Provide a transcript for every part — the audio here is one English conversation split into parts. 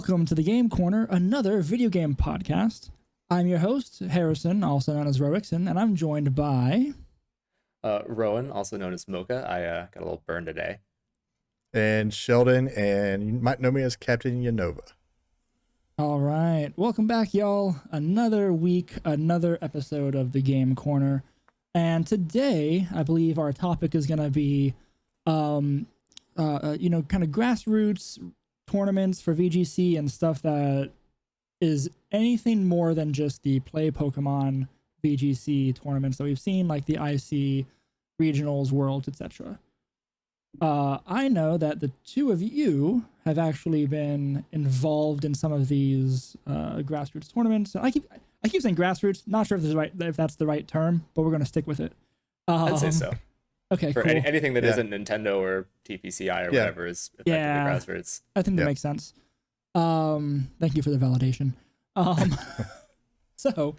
Welcome to the Game Corner, another video game podcast. I'm your host, Harrison, also known as Ixen, and I'm joined by... Rowan, also known as Mocha. I got a little burn today. And Sheldon, and you might know me as Captain Unova. All right. Welcome back, y'all. Another week, another episode of the Game Corner. And today, I believe our topic is going to be, kind of grassroots tournaments for VGC and stuff that is anything more than just the Play Pokemon VGC tournaments that we've seen, like the IC, regionals, worlds, etc. I know that the two of you have actually been involved in some of these grassroots tournaments. I keep saying grassroots. Not sure if that's the right term, but we're going to stick with it. I'd say so. Okay, for cool. Anything that isn't Nintendo or TPCI or whatever is effectively grassroots. I think that makes sense. Thank you for the validation. So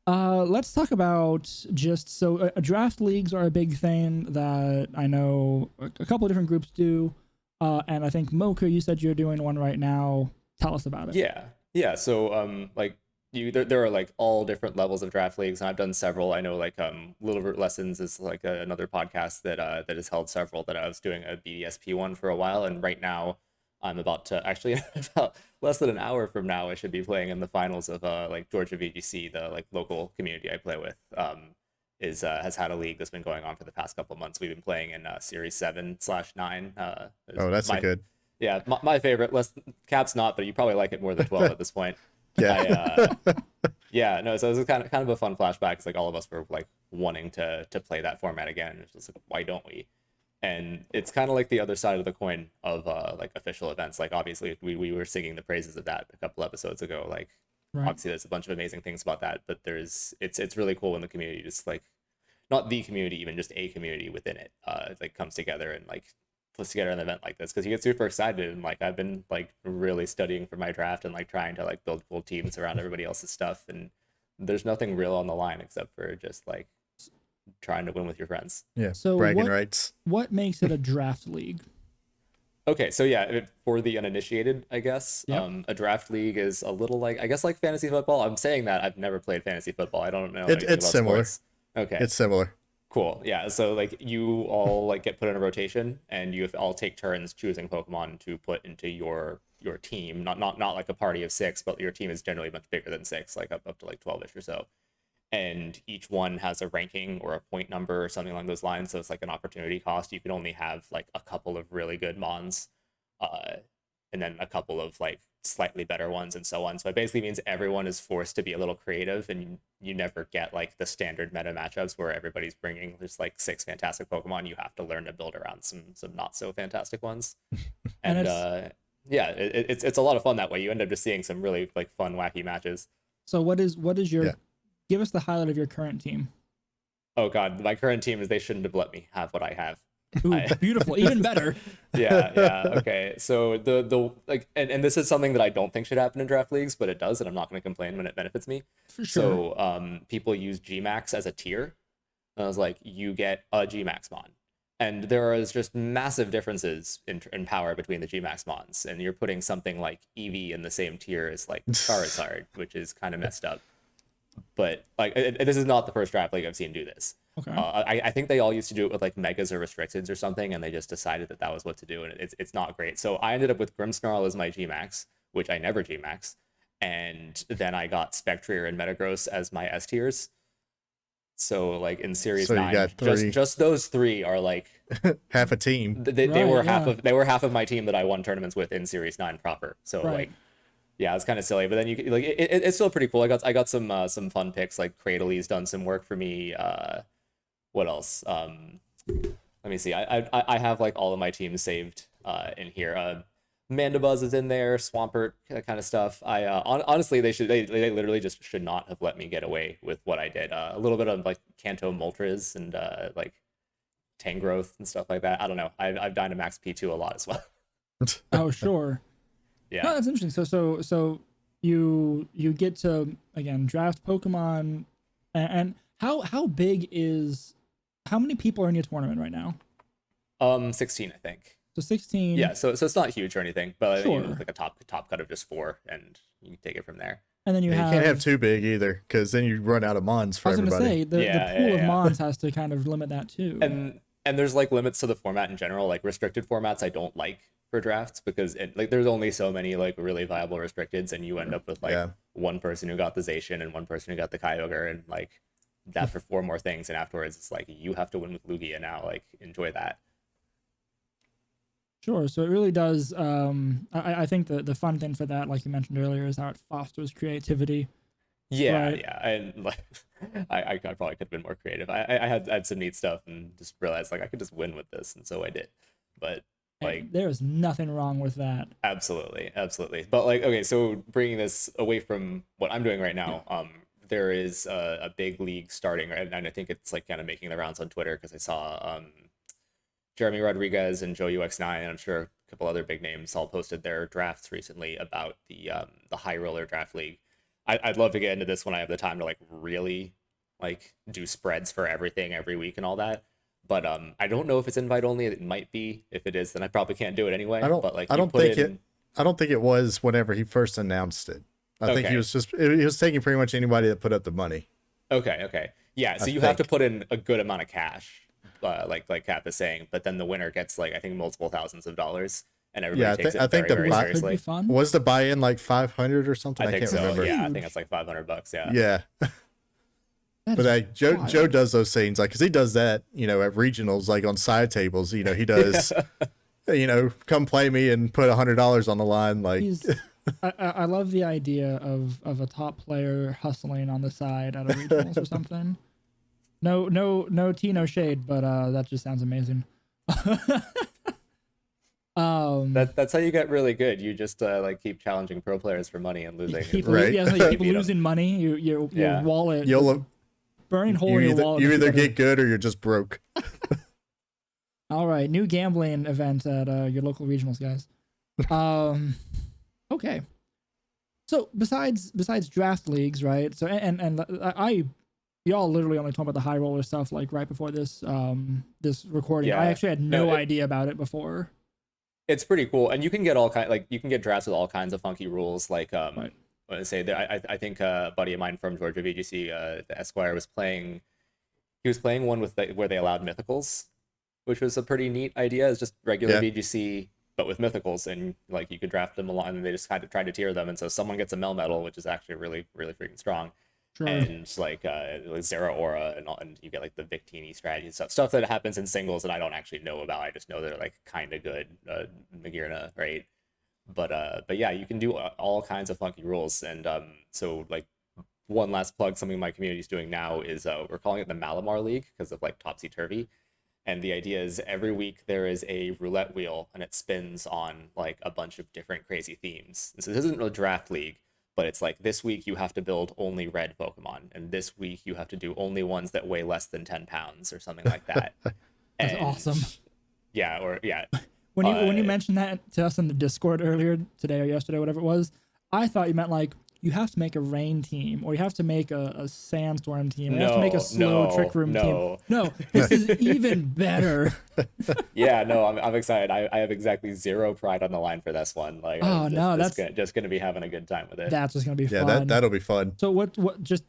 let's talk about draft leagues are a big thing that I know a couple of different groups do. And I think Mocha, you said you're doing one right now. Tell us about it. Yeah. So there are like all different levels of draft leagues, and I've done several. I know Little Root Lessons is like another podcast that has held several. That I was doing a BDSP one for a while, and right now I'm about to about less than an hour from now I should be playing in the finals of Georgia VGC, the local community I play with. Has had a league that's been going on for the past couple of months. We've been playing in Series 7/9. That's good. Yeah, my favorite. Cap's not, but you probably like it more than 12 at this point. Yeah. So it was kind of a fun flashback. It's like all of us were like wanting to play that format again. It's just like, why don't we? And it's kind of like the other side of the coin of official events. Like obviously we were singing the praises of that a couple episodes ago. Right. Obviously there's a bunch of amazing things about that, but it's really cool when the community just not the community, even just a community within it comes together and puts together an event like this, because you get super excited. And I've been really studying for my draft and trying to build cool teams around everybody else's stuff, and there's nothing real on the line except for just trying to win with your friends. Yeah. So bragging rights. What makes it a draft league? Okay, so for the uninitiated, I guess, a draft league is a little like fantasy football. I'm saying that I've never played fantasy football. I don't know. It's similar. Sports. Okay. It's similar. Cool. Yeah. So you all get put in a rotation, and you all take turns choosing Pokemon to put into your team. Not like a party of 6, but your team is generally much bigger than 6, up to 12ish or so. And each one has a ranking or a point number or something along those lines. So it's an opportunity cost. You can only have a couple of really good Mons, and then a couple of slightly better ones, and so on. So it basically means everyone is forced to be a little creative, and you never get the standard meta matchups where everybody's bringing just 6 fantastic Pokemon. You have to learn to build around some not so fantastic ones. And it's a lot of fun that way. You end up just seeing some really fun, wacky matches. So what is your... Yeah. Give us the highlight of your current team. Oh God, my current team is they shouldn't have let me have what I have. Ooh, beautiful, even better. Yeah. Okay, so and this is something that I don't think should happen in draft leagues, but it does, and I'm not going to complain when it benefits me. For sure. So people use Gmax as a tier. And I was like, you get a Gmax Mon, and there is just massive differences in power between the Gmax Mons, and you're putting something like Eevee in the same tier as Charizard, which is kind of messed up. But this is not the first draft league I've seen do this. Okay. I think they all used to do it with megas or restricteds or something, and they just decided that was what to do, and it's not great. So I ended up with Grimmsnarl as my Gmax, which I never Gmax, and then I got Spectrier and Metagross as my S tiers. So in Series 9, just those 3 are half a team. They were half of my team that I won tournaments with in Series 9 proper. So yeah, it's kind of silly, but then you it's still pretty cool. I got some fun picks. Cradley's done some work for me. What else? Let me see. I have all of my teams saved in here. Mandibuzz is in there, Swampert, that kind of stuff. Honestly, they literally just should not have let me get away with what I did. A little bit of Kanto Moltres and Tangrowth and stuff like that. I don't know. I've Dynamax P2 a lot as well. Oh sure. Yeah. No, that's interesting. So you get to again draft Pokemon, and how big is how many people are in your tournament right now? 16, I think. So 16. Yeah, so it's not huge or anything, but I mean, Sure. like a top cut of just 4, and you can take it from there. And then you Yeah, have. you can't have too big either, because then you run out of mons for I was going to everybody. say, the Yeah, pool yeah, of yeah. mons has to kind of limit that too. And there's like limits to the format in general. Like restricted formats, I don't like for drafts because like there's only so many like really viable restricteds, and you end up with like Yeah. one person who got the Zacian and one person who got the Kyogre, and like that for 4 more things, and afterwards it's like you have to win with Lugia now. Like enjoy that. Sure. So it really does. I think the fun thing for that, like you mentioned earlier, is how it fosters creativity. Yeah, Right. yeah, and like I probably could have been more creative. I had some neat stuff and just realized like I could just win with this, and so I did. But like And there is nothing wrong with that. absolutely, absolutely. But like okay, so bringing this away from what I'm doing right now, there is a big league starting, and I think it's like kind of making the rounds on Twitter because I saw Jeremy Rodriguez and Joe UX9, and I'm sure a couple other big names all posted their drafts recently about the High Roller Draft League. I'd love to get into this when I have the time to like really like do spreads for everything every week and all that. But I don't know if it's invite only. It might be. If it is, then I probably can't do it anyway. But like I you don't put think in, I don't think it was whenever he first announced it. I think he Okay. was he was taking pretty much anybody that put up the money. Okay. Yeah, so I you have to think. put in a good amount of cash, like Cap is saying, but then the winner gets like I think multiple thousands of dollars, and everybody Yeah, takes I it think very, very the Could be seriously. fun. Was the buy-in like 500 or something? I I think can't so. remember. Yeah, I think Huge. it's like $500. Yeah. Yeah. That But is like Joe wild. does those things like because he does that at regionals like on side tables he does come play me and put $100 on the line like He's. I love the idea of a top player hustling on the side at a regionals or something. No tea, no shade, but that just sounds amazing. That's how you get really good. You just like keep challenging pro players for money and You losing. keep, Right. yeah, so you keep Beat 'em. losing money. Your Yeah. wallet, you'll burning hole you in your either wallet. you makes either better. get good or you're just broke. All right, new gambling event at your local regionals, guys. Okay. So besides draft leagues, right? So and y'all literally only talking about the high roller stuff like right before this this recording. Yeah. I actually had no No, idea about it before. It's pretty cool, and you can get you can get drafts with all kinds of funky rules. Like Right. let's say that I think a buddy of mine from Georgia VGC, the Esquire, was playing. He was playing one with where they allowed mythicals, which was a pretty neat idea. It's just regular Yeah. VGC, but with mythicals, and like you could draft them along, and they just kind of tried to tier them, and so someone gets a Melmetal, which is actually really really freaking strong, Sure. and like Zera Aura and all, and you get like the Victini strategy stuff that happens in singles that I don't actually know about. I just know they're like kind of good, Magirna, right? But yeah, you can do all kinds of funky rules, and so like one last plug, something my community is doing now is we're calling it the Malamar League because of like topsy turvy. And the idea is every week there is a roulette wheel and it spins on like a bunch of different crazy themes. And so this isn't a draft league, but it's like this week you have to build only red Pokemon, and this week you have to do only ones that weigh less than 10 pounds or something like that. That's And- awesome. Yeah, or yeah. When you mentioned that to us in the Discord earlier today or yesterday, whatever it was, I thought you meant like you have to make a rain team, or you have to make a sandstorm team, or you have to make a slow trick room team. No, this is even better. Yeah, no, I'm excited. I have exactly 0 pride on the line for this one. Like, Oh, I'm no, just gonna be having a good time with it. That's just gonna be Yeah, fun. that'll be fun. So what just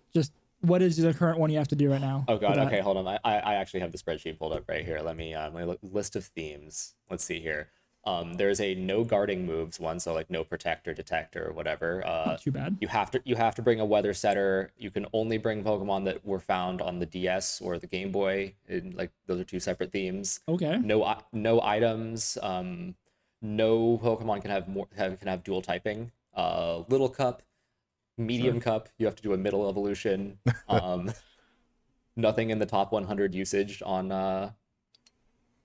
what is the current one you have to do right now? Oh god, for that? okay, hold on. I actually have the spreadsheet pulled up right here. Let me look, list of themes. Let's see here. There's a no guarding moves one, so like no protect or detect or whatever. Not too bad. You have to bring a weather setter. You can only bring Pokemon that were found on the DS or the Game Boy. Like those are 2 separate themes. Okay. No items. No Pokemon can have dual typing. Little cup, medium cup. You have to do a middle evolution. Nothing in the top 100 usage on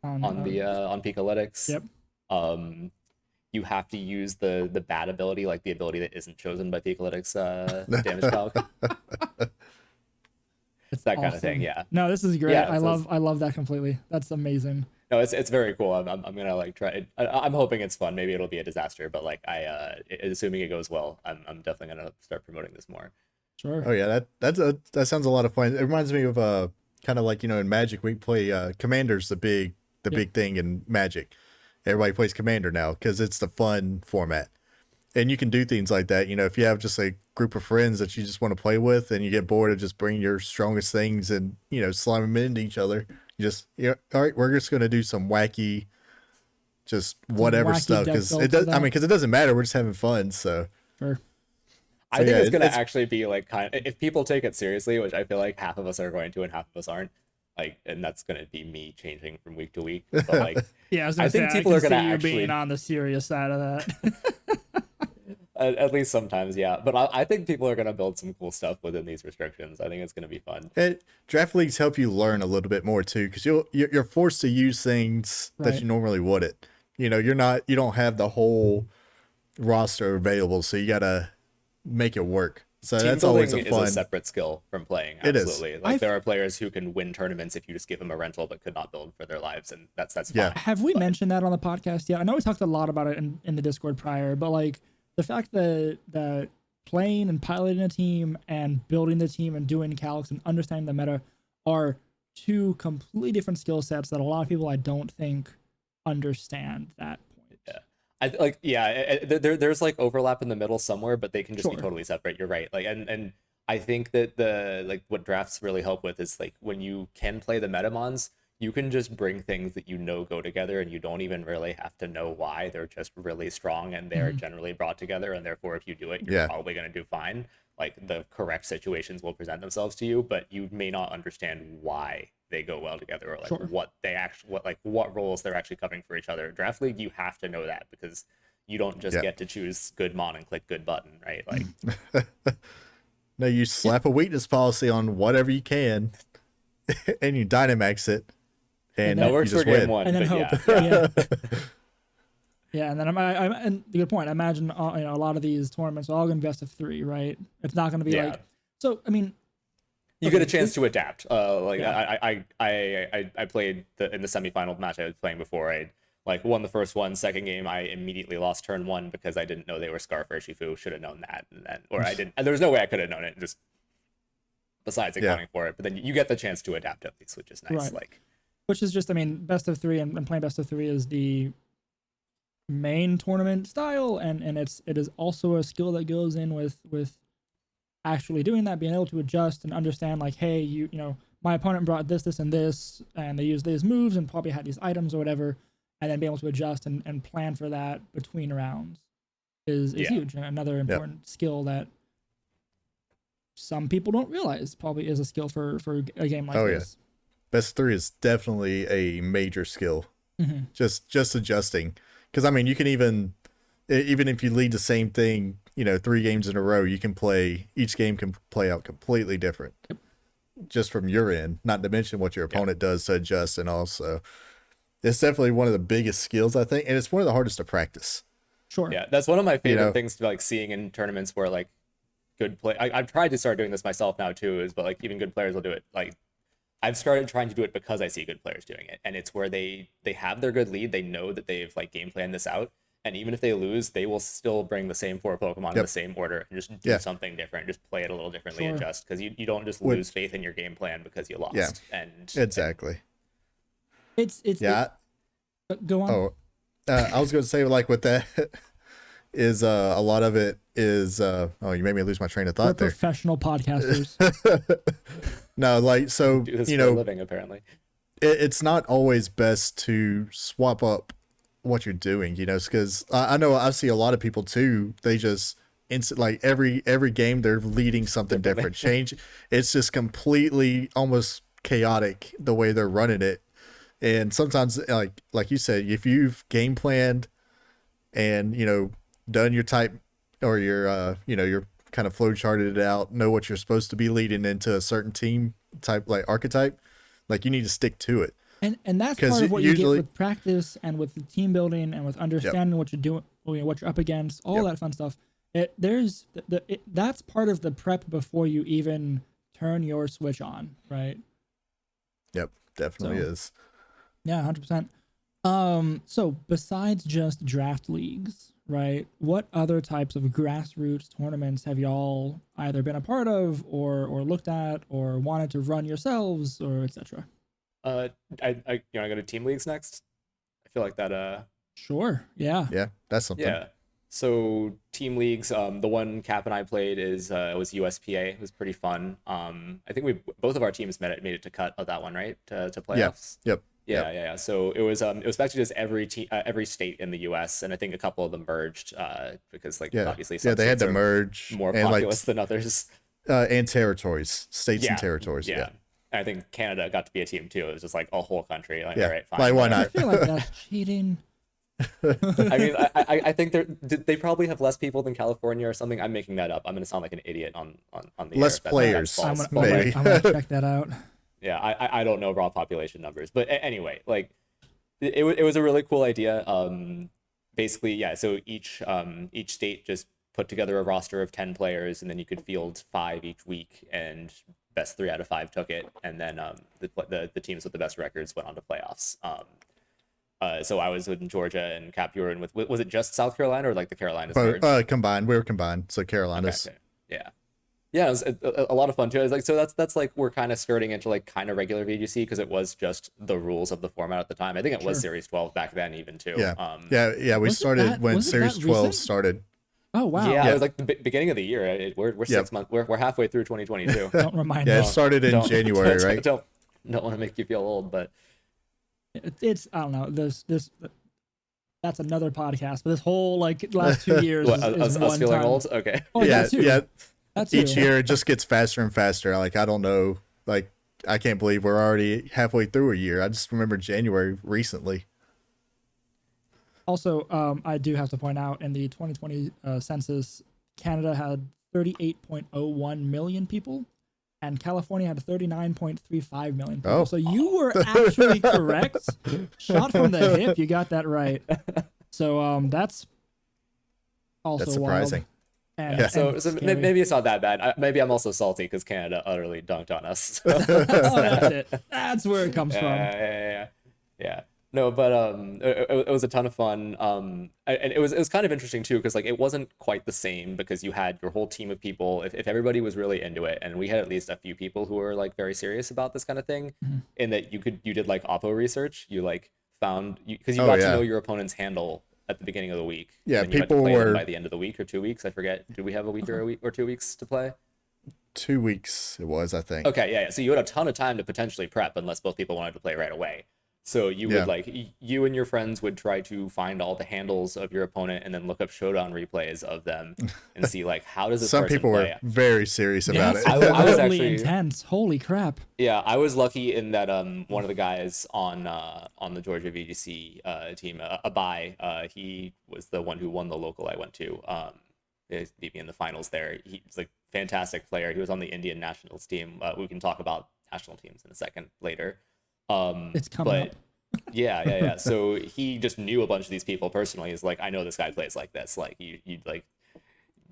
Pikalytics. Yep. You have to use the bad ability, like the ability that isn't chosen by Pikalytics damage calc. It's that kind of thing, Awesome. yeah. No, this is great. Yeah, I love that completely. That's amazing. No, it's very cool. I'm gonna like try it. I'm hoping it's fun. Maybe it'll be a disaster, but like assuming it goes well, I'm definitely gonna start promoting this more. Sure. Oh yeah, that sounds a lot of fun. It reminds me of kind of like in Magic we play Commander's the big thing in Magic, everybody plays Commander now because it's the fun format. And you can do things like that. You know, if you have just a group of friends that you just want to play with and you get bored of just bringing your strongest things and, you know, slime them into each other, you just, all right, we're just going to do some wacky, just whatever wacky stuff. deck Because builds it does, for I mean, that. because it doesn't matter. We're just having fun. So, Sure. I think yeah, it's gonna it's- actually be like if people take it seriously, which I feel like half of us are going to and half of us aren't. Like, and that's gonna be me changing from week to week. But like, Yeah, I was I gonna say, think people I are can gonna see you actually being on the serious side of that. at least sometimes, yeah. But I think people are gonna build some cool stuff within these restrictions. I think it's gonna be fun. and draft leagues help you learn a little bit more too, because you're forced to use things that Right. you normally wouldn't. You know, you don't have the whole roster available, so you gotta make it work. So Team that's building always a is fun. a separate skill from playing. It is. Absolutely. Like, I've- there are players who can win tournaments if you just give them a rental but could not build for their lives, and that's Yeah. fine. Have we mentioned that on the podcast yet? I know we talked a lot about it in the Discord prior, but like the fact that playing and piloting a team and building the team and doing calcs and understanding the meta are two completely different skill sets that a lot of people I don't think understand that point. There's like overlap in the middle somewhere, but they can just be Sure. totally separate. You're right. Like, and I think that the like what drafts really help with is like when you can play the metamons, you can just bring things that you know go together, and you don't even really have to know why. They're just really strong, and they're generally brought together, and therefore, if you do it, you're Yeah. probably going to do fine. Like, the correct situations will present themselves to you, but you may not understand why they go well together, or like Sure. what roles they're actually covering for each other. Draft League, you have to know that, because you don't just Yeah. get to choose good mon and click good button, right? Like, No, you slap a weakness policy on whatever you can, and you Dynamax it, and that that you works for just game win. one, And then but hope. yeah. Yeah. Yeah, and then and good point. I imagine a lot of these tournaments are all going to be best of 3, right? It's not going to be Yeah. like so. I mean, You okay, get a chance to adapt. Yeah. I played in the semifinal match I was playing before. I like won the first one. Second game, I immediately lost turn 1 because I didn't know they were Scarf or Shifu. Should have known that, and then or I didn't. And there was no way I could have known it. Just besides accounting for it, but then you get the chance to adapt at least, which is nice. Right. Like, which is just, I mean, best of 3 and playing best of 3 is the main tournament style, and it is also a skill that goes in with actually doing that, being able to adjust and understand, like, hey, you know, my opponent brought this, and this, and they used these moves and probably had these items or whatever, and then being able to adjust and plan for that between rounds is Yeah. huge, and another important skill that some people don't realize probably is a skill for a game like Oh, yeah. this. Best 3 is definitely a major skill. Mhm. Just adjusting, because I mean, you can even if you lead the same thing, you know, 3 games in a row, you can play each game can play out completely different, just from your end. Not to mention what your opponent does to adjust, and also it's definitely one of the biggest skills, I think, and it's one of the hardest to practice. Sure. yeah, that's one of my favorite know. things to like seeing in tournaments where like good play. I've tried to start doing this myself now too, but like even good players will do it. Like, I've started trying to do it because I see good players doing it, and it's where they have their good lead. They know that they've like game planned this out, and even if they lose, they will still bring the same 4 Pokemon in the same order and just do Yeah. something different, just play it a little differently, Sure. adjust, because you don't just Would- lose faith in your game plan because you lost. Yeah. And Exactly. It's Yeah. go on. Oh, I was going to say, like, with that is a lot of it is oh, you made me lose my train of We're thought there. professional podcasters. No, like, so do this you for a know, living apparently. it's not always best to swap up what you're doing, you know, because I know I see a lot of people too. They just like every game they're leading something different. Change. It's just completely almost chaotic the way they're running it. And sometimes, like you said, if you've game planned and, you know, done your type or your you know, your kind of flow charted it out, know what you're supposed to be leading into a certain team type, like archetype, like you need to stick to it. And that's 'Cause part of what you usually- get with practice and with the team building and with understanding what you're doing, what you're up against, all that fun stuff. That's part of the prep before you even turn your switch on, right? Yep, definitely So- is. Yeah, 100%. So besides just draft leagues, right? What other types of grassroots tournaments have y'all either been a part of or looked at or wanted to run yourselves or etc.? I go to team leagues next. I feel like that Sure. Yeah. Yeah, that's something. Yeah. So team leagues, the one Cap and I played was USPA. It was pretty fun. I think we both of our teams made it to cut of that one, right? To playoffs. Yep. Yeah. So it was actually just every state in the U.S. and I think a couple of them merged because obviously some they had states to are merge more and populous than others. And territories, states and territories. Yeah. Yeah. And I think Canada got to be a team too. It was just like a whole country. Like, Yeah. all right, fine. Like, why I not? feel like that's cheating. I mean, I think they probably have less people than California or something. I'm making that up. I'm gonna sound like an idiot on the Less air. players. I'm False. gonna, maybe. I'm gonna check that out. Yeah, I don't know raw population numbers, but anyway, like it was a really cool idea. Basically, yeah. So each state just put together a roster of 10 players, and then you could field 5 each week, and best 3 out of 5 took it, and then the teams with the best records went on to playoffs. So I was in Georgia, and Cap, you were in with, was it just South Carolina or like the Carolinas? Combined. We were combined. So Carolinas. Okay. Yeah, it was a lot of fun too. I was like, so that's like we're kind of skirting into like kind of regular VGC because it was just the rules of the format at the time. I think it was Series 12 back then even too. Yeah. We started when Series 12 started. Oh wow. Yeah, it was like the beginning of the year. We're 6 months. We're halfway through 2022. Don't remind me. Yeah, it started in January, right? Don't want to make you feel old, but It's I don't know. This that's another podcast. But this whole like last 2 years what, is us one feeling time. old. Okay. Oh, Yeah, that's you. yeah. That's Each you. year it just gets faster and faster. Like, I don't know. Like, I can't believe we're already halfway through a year. I just remember January recently. Also, I do have to point out in the 2020 census, Canada had 38.01 million people, and California had 39.35 million people. Oh. So you were actually correct. Shot from the hip, you got that right. So that's also That's surprising. wild. And, Yeah, so scary. maybe it's not that bad. Maybe I'm also salty because Canada utterly dunked on us. Oh, that's it. That's where it comes from. Yeah. No, but it was a ton of fun. And it was kind of interesting too because like it wasn't quite the same because you had your whole team of people. If everybody was really into it, and we had at least a few people who were like very serious about this kind of thing, in that you did like oppo research. You like found because you got to know your opponent's handle at the beginning of the week. Yeah, and you had to people play them were by the end of the week or 2 weeks. I forget. Did we have a week or 2 weeks to play? 2 weeks it was, I think. Okay, yeah. So you had a ton of time to potentially prep unless both people wanted to play right away. So you would like you and your friends would try to find all the handles of your opponent and then look up showdown replays of them and see like how does this Some person people play? were very serious about That's it. I was wildly actually- intense. Holy crap. Yeah, I was lucky in that one of the guys on the Georgia VGC team, Abai, he was the one who won the local I went to. He beat me in the finals there. He's like fantastic player. He was on the Indian nationals team. We can talk about national teams in a second later. It's coming up. Yeah. So he just knew a bunch of these people personally. He's like, I know this guy plays like this. Like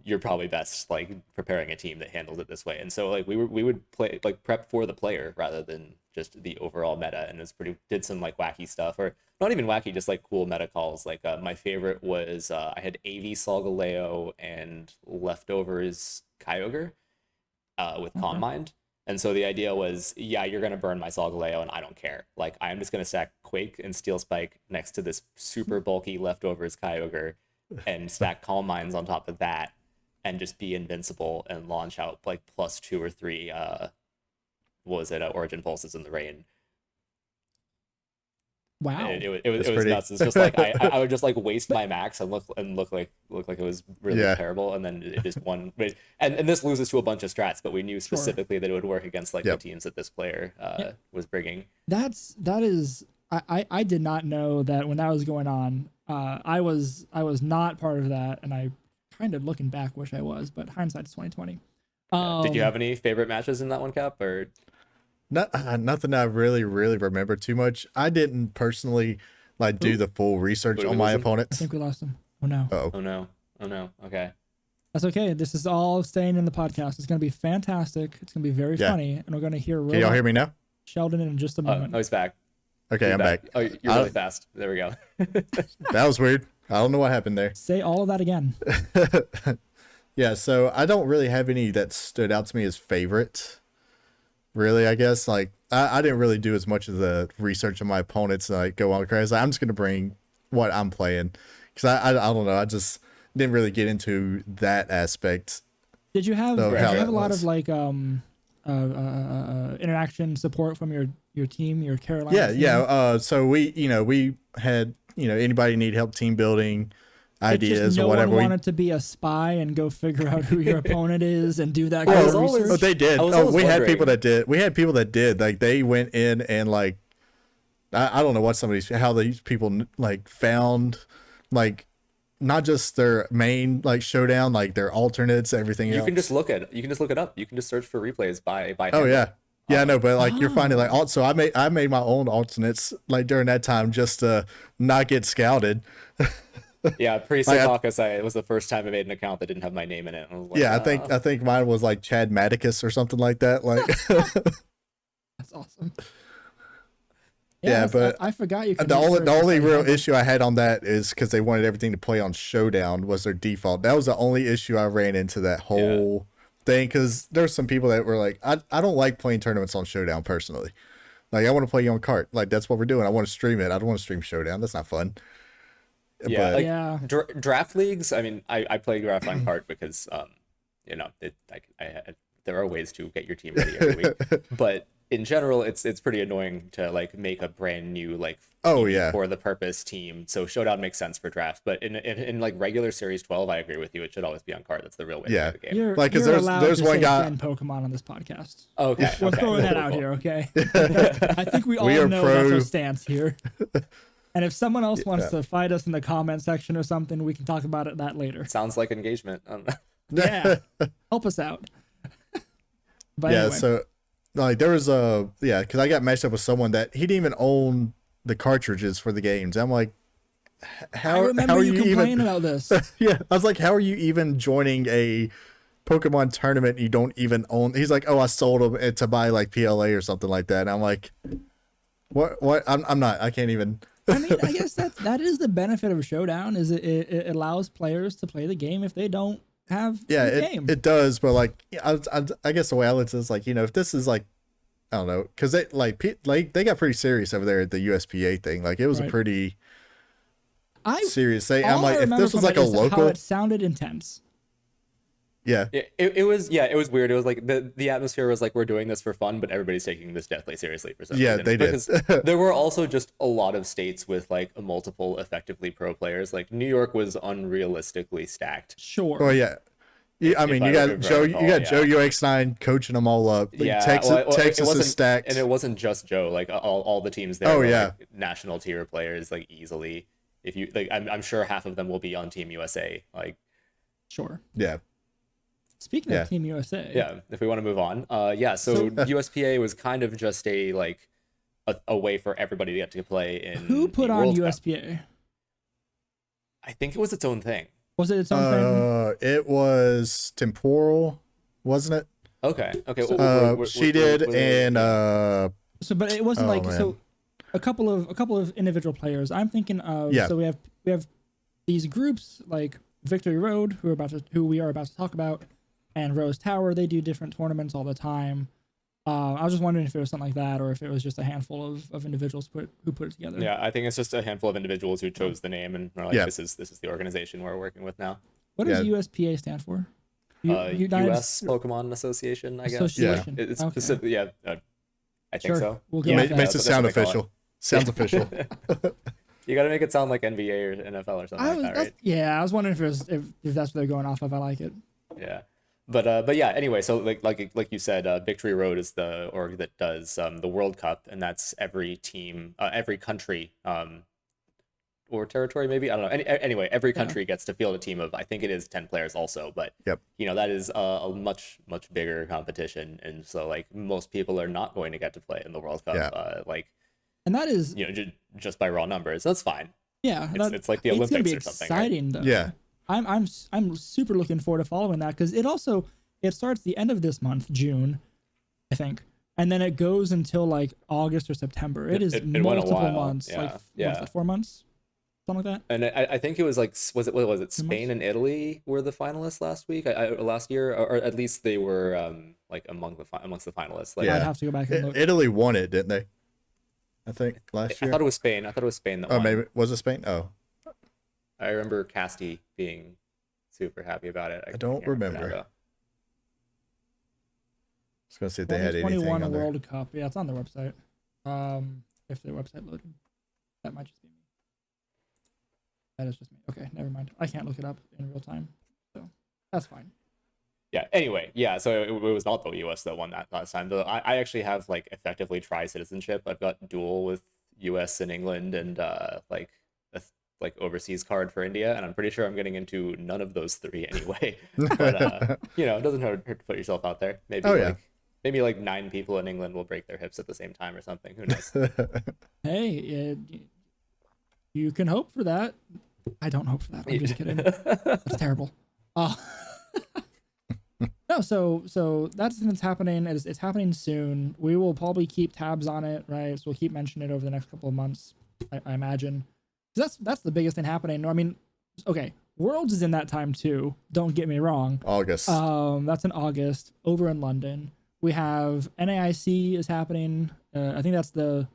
you're probably best like preparing a team that handles it this way. And so like we would play like prep for the player rather than just the overall meta. And it's did some like wacky stuff, or not even wacky, just like cool meta calls. Like my favorite was I had AV Solgaleo and Leftovers Kyogre with Calm Mind. And so the idea was, yeah, you're going to burn my Solgaleo and I don't care. Like, I'm just going to stack Quake and Steel Spike next to this super bulky Leftovers Kyogre and stack Calm Minds on top of that and just be invincible and launch out like +2 or 3, Origin Pulses in the rain. Wow. And it was pretty... nuts. It's just like I would just like waste my max and look like it was really terrible, and then it just won. And this loses to a bunch of strats, but we knew specifically that it would work against like the teams that this player was bringing. That is I did not know that when that was going on. I was not part of that, and I kind of looking back wish I was, but hindsight's 2020. Did you have any favorite matches in that one, Cap, or? Nothing I really remember too much. I didn't personally like do the full research on my I opponents. think we lost him. Oh no. Oh no. Okay. That's okay. This is all staying in the podcast. It's going to be fantastic. It's going to be very funny, and we're going to hear Can y'all hear me now? Sheldon in just a moment. Oh, he's back. Okay, I'm back. Oh, you're really fast. There we go. That was weird. I don't know what happened there. Say all of that again. Yeah, so I don't really have any that stood out to me as favorite. Really, I guess like I didn't really do as much of the research on my opponents. Like go on crazy. I'm just gonna bring what I'm playing, because I don't know, I just didn't really get into that aspect. Did you have So did how you have that a lot was. of like interaction support from your team, your Carolina Yeah, team? yeah. So we had anybody need help team building It's just ideas or no whatever. one wanted to be a spy and go figure out who your opponent is and do that I kind was of always- research. Oh, they did. I was Oh, always we had people wondering. that did. We had people that did. Like they went in and like I don't know what how these people like found like not just their main like showdown, like their alternates, everything You else. can just look at you can just look it up. You can just search for replays by Oh handle. yeah. Yeah, no, but like you're finding like Oh. so I made my own alternates like during that time just to not get scouted. Yeah, pre Like, Socrates, it was the first time I made an account that didn't have my name in it. I was like, Yeah, I think mine was like Chad Maticus or something like that. Like That's awesome. Yeah, that's- but I forgot you could the do only search the only inside real Handle. issue I had on that is because they wanted everything to play on Showdown was their default. That was the only issue I ran into that whole thing because there's some people that were like, I don't like playing tournaments on Showdown personally. Like I want to play you on cart. Like that's what we're doing. I want to stream it. I don't want to stream Showdown. That's not fun. Yeah, But like, Yeah. draft leagues. I mean, I play draft on cart because there are ways to get your team ready every week, but in general, it's pretty annoying to like make a brand new like Oh, yeah. for the purpose team. So Showdown makes sense for draft, but in like regular Series 12, I agree with you. It should always be on cart. That's the real way Yeah. to play the game. You're, Like, 'cause you're there's- allowed there's to one say guy- ban Pokemon on this podcast. Okay, We're okay, throwing that cool, out cool. here, okay? I think we all We are know that's our pro- stance here. And if someone else wants to fight us in the comment section or something, we can talk about it that later. Sounds like engagement. Yeah, help us out. But yeah, anyway, so like there was because I got matched up with someone that he didn't even own the cartridges for the games. I'm like, how I remember how are you you complaining even? about this. Yeah, I was like, how are you even joining a Pokemon tournament you don't even own? He's like, oh, I sold them to buy like PLA or something like that. And I'm like, what? I'm not. I can't even. I mean, I guess that is the benefit of Showdown is it allows players to play the game if they don't have Yeah, the game. it does, but like, I guess the way I look at it is like, if this is like, I don't know, because they like they got pretty serious over there at the USPA thing. Like, it was a Right. pretty I serious thing. all I'm like, I if remember this was from like it a is how local, it sounded intense. yeah, It was weird. It was like the atmosphere was like we're doing this for fun, but everybody's taking this deathly seriously for some Yeah, reason. they did. Because there were also just a lot of states with like multiple effectively pro players. Like New York was unrealistically stacked. Sure. oh yeah. I mean, you I got recall, Joe. You got yeah. Joe UX9 coaching them all up. Like, Yeah, Texas, well, it Texas wasn't, is stacked. and it wasn't just Joe. Like all the teams there Oh, were yeah. like national tier players, like easily. If you like, I'm sure half of them will be on Team USA. Like, Sure. Yeah, Speaking Yeah. of Team USA, yeah. If we want to move on, So USPA was kind of just a like a way for everybody to get to play in. who put the on World Cup. USPA? I think it was its own thing. Was it its own thing? it was temporal, wasn't it? Okay. She did, and So, but it wasn't oh, like man. so. A couple of individual players. I'm thinking of. Yeah. So we have these groups like Victory Road, who we are about to talk about, and Rose Tower. They do different tournaments all the time. I was just wondering if it was something like that, or if it was just a handful of individuals who put it together. yeah, I think it's just a handful of individuals who chose the name and are like, Yeah. this is the organization we're working with now. What does Yeah. USPA stand for? U.S. Pokemon Association, I guess. Association. It's Okay. specific. Yeah, I think Sure. so. We'll go Yeah, with it that. makes it that's sound what they call it. official. Sounds official. You got to make it sound like NBA or NFL or something like that, right? Yeah, I was wondering if that's what they're going off of. I like it. Yeah, but yeah. Anyway, so like you said, Victory Road is the org that does the World Cup, and that's every team, every country, or territory maybe, I don't know. Anyway, every country gets to field a team of, I think it is 10 players also, but Yep. that is a much bigger competition, and so like most people are not going to get to play in the World Cup, Yeah. And that is just by raw numbers. That's fine. yeah. It's like the it's gonna Olympics be or something, right? exciting though. Yeah. I'm super looking forward to following that because it starts the end of this month, June, I think, and then it goes until like August or September. It is It went a multiple while. months, Yeah, like yeah. what's it, 4 months, something like that. And I think it was like, was it 2 Spain months? and Italy were the finalists last week, last year, or at least they were like amongst the finalists. Like, Yeah. I'd have to go back and look. Italy won it, didn't they? I think last I year. thought it was Spain. That Oh, won. maybe was it Spain? Oh, I remember Casty being super happy about it. I don't can't now, remember. though. I was gonna see if they had anything 2021 on there. World Cup. Yeah, it's on their website. If their website loaded, that might just be me. That is just me. Okay, never mind. I can't look it up in real time, so that's fine. Yeah. Anyway, yeah. So it was not the U.S. that won that last time. Though I actually have like effectively tri-citizenship. I've got dual with U.S. and England, and like a like overseas card for India, and I'm pretty sure I'm getting into none of those three anyway. But you know, it doesn't hurt to put yourself out there. Maybe maybe like 9 people in England will break their hips at the same time or something. Who knows? Hey, you can hope for that. I don't hope for that. I'm just kidding. That's terrible. No, so that's the thing that's happening. It's happening soon. We will probably keep tabs on it, right? So we'll keep mentioning it over the next couple of months, I imagine. That's the biggest thing happening. I mean, okay, Worlds is in that time too. Don't get me wrong. August. That's in August over in London. We have NAIC is happening. I think that's the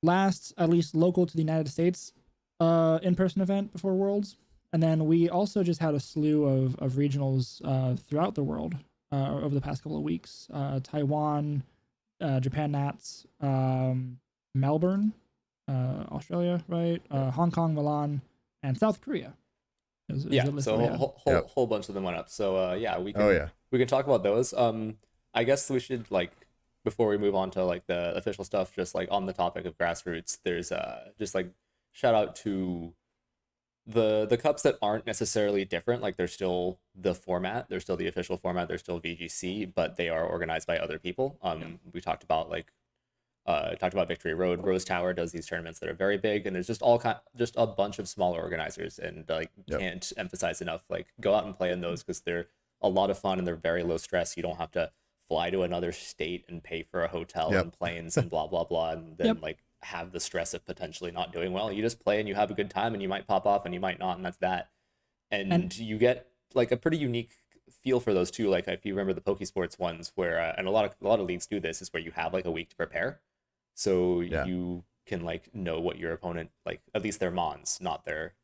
last, at least local to the United States, in-person event before Worlds. And then we also just had a slew of regionals throughout the world over the past couple of weeks. Taiwan, Japan Nats, Melbourne, Australia, right? Hong Kong, Milan, and South Korea. So a whole bunch of them went up. So yeah, we can talk about those. I guess we should, like, before we move on to like the official stuff, just like on the topic of grassroots, there's just like shout out to the cups that aren't necessarily different. Like, they're still the format, they're still the official format, they're still VGC, but they are organized by other people. We talked about Victory Road. Rose Tower does these tournaments that are very big, and there's just just a bunch of smaller organizers, and like can't emphasize enough, like, go out and play in those because they're a lot of fun and they're very low stress. You don't have to fly to another state and pay for a hotel and planes and blah blah blah, and then like have the stress of potentially not doing well. You just play and you have a good time, and you might pop off and you might not, and that's that. And you get like a pretty unique feel for those too. Like, if you remember the Pokesports ones, where and a lot of leagues do this, is where you have like a week to prepare, so you can like know what your opponent, like, at least their mons, not their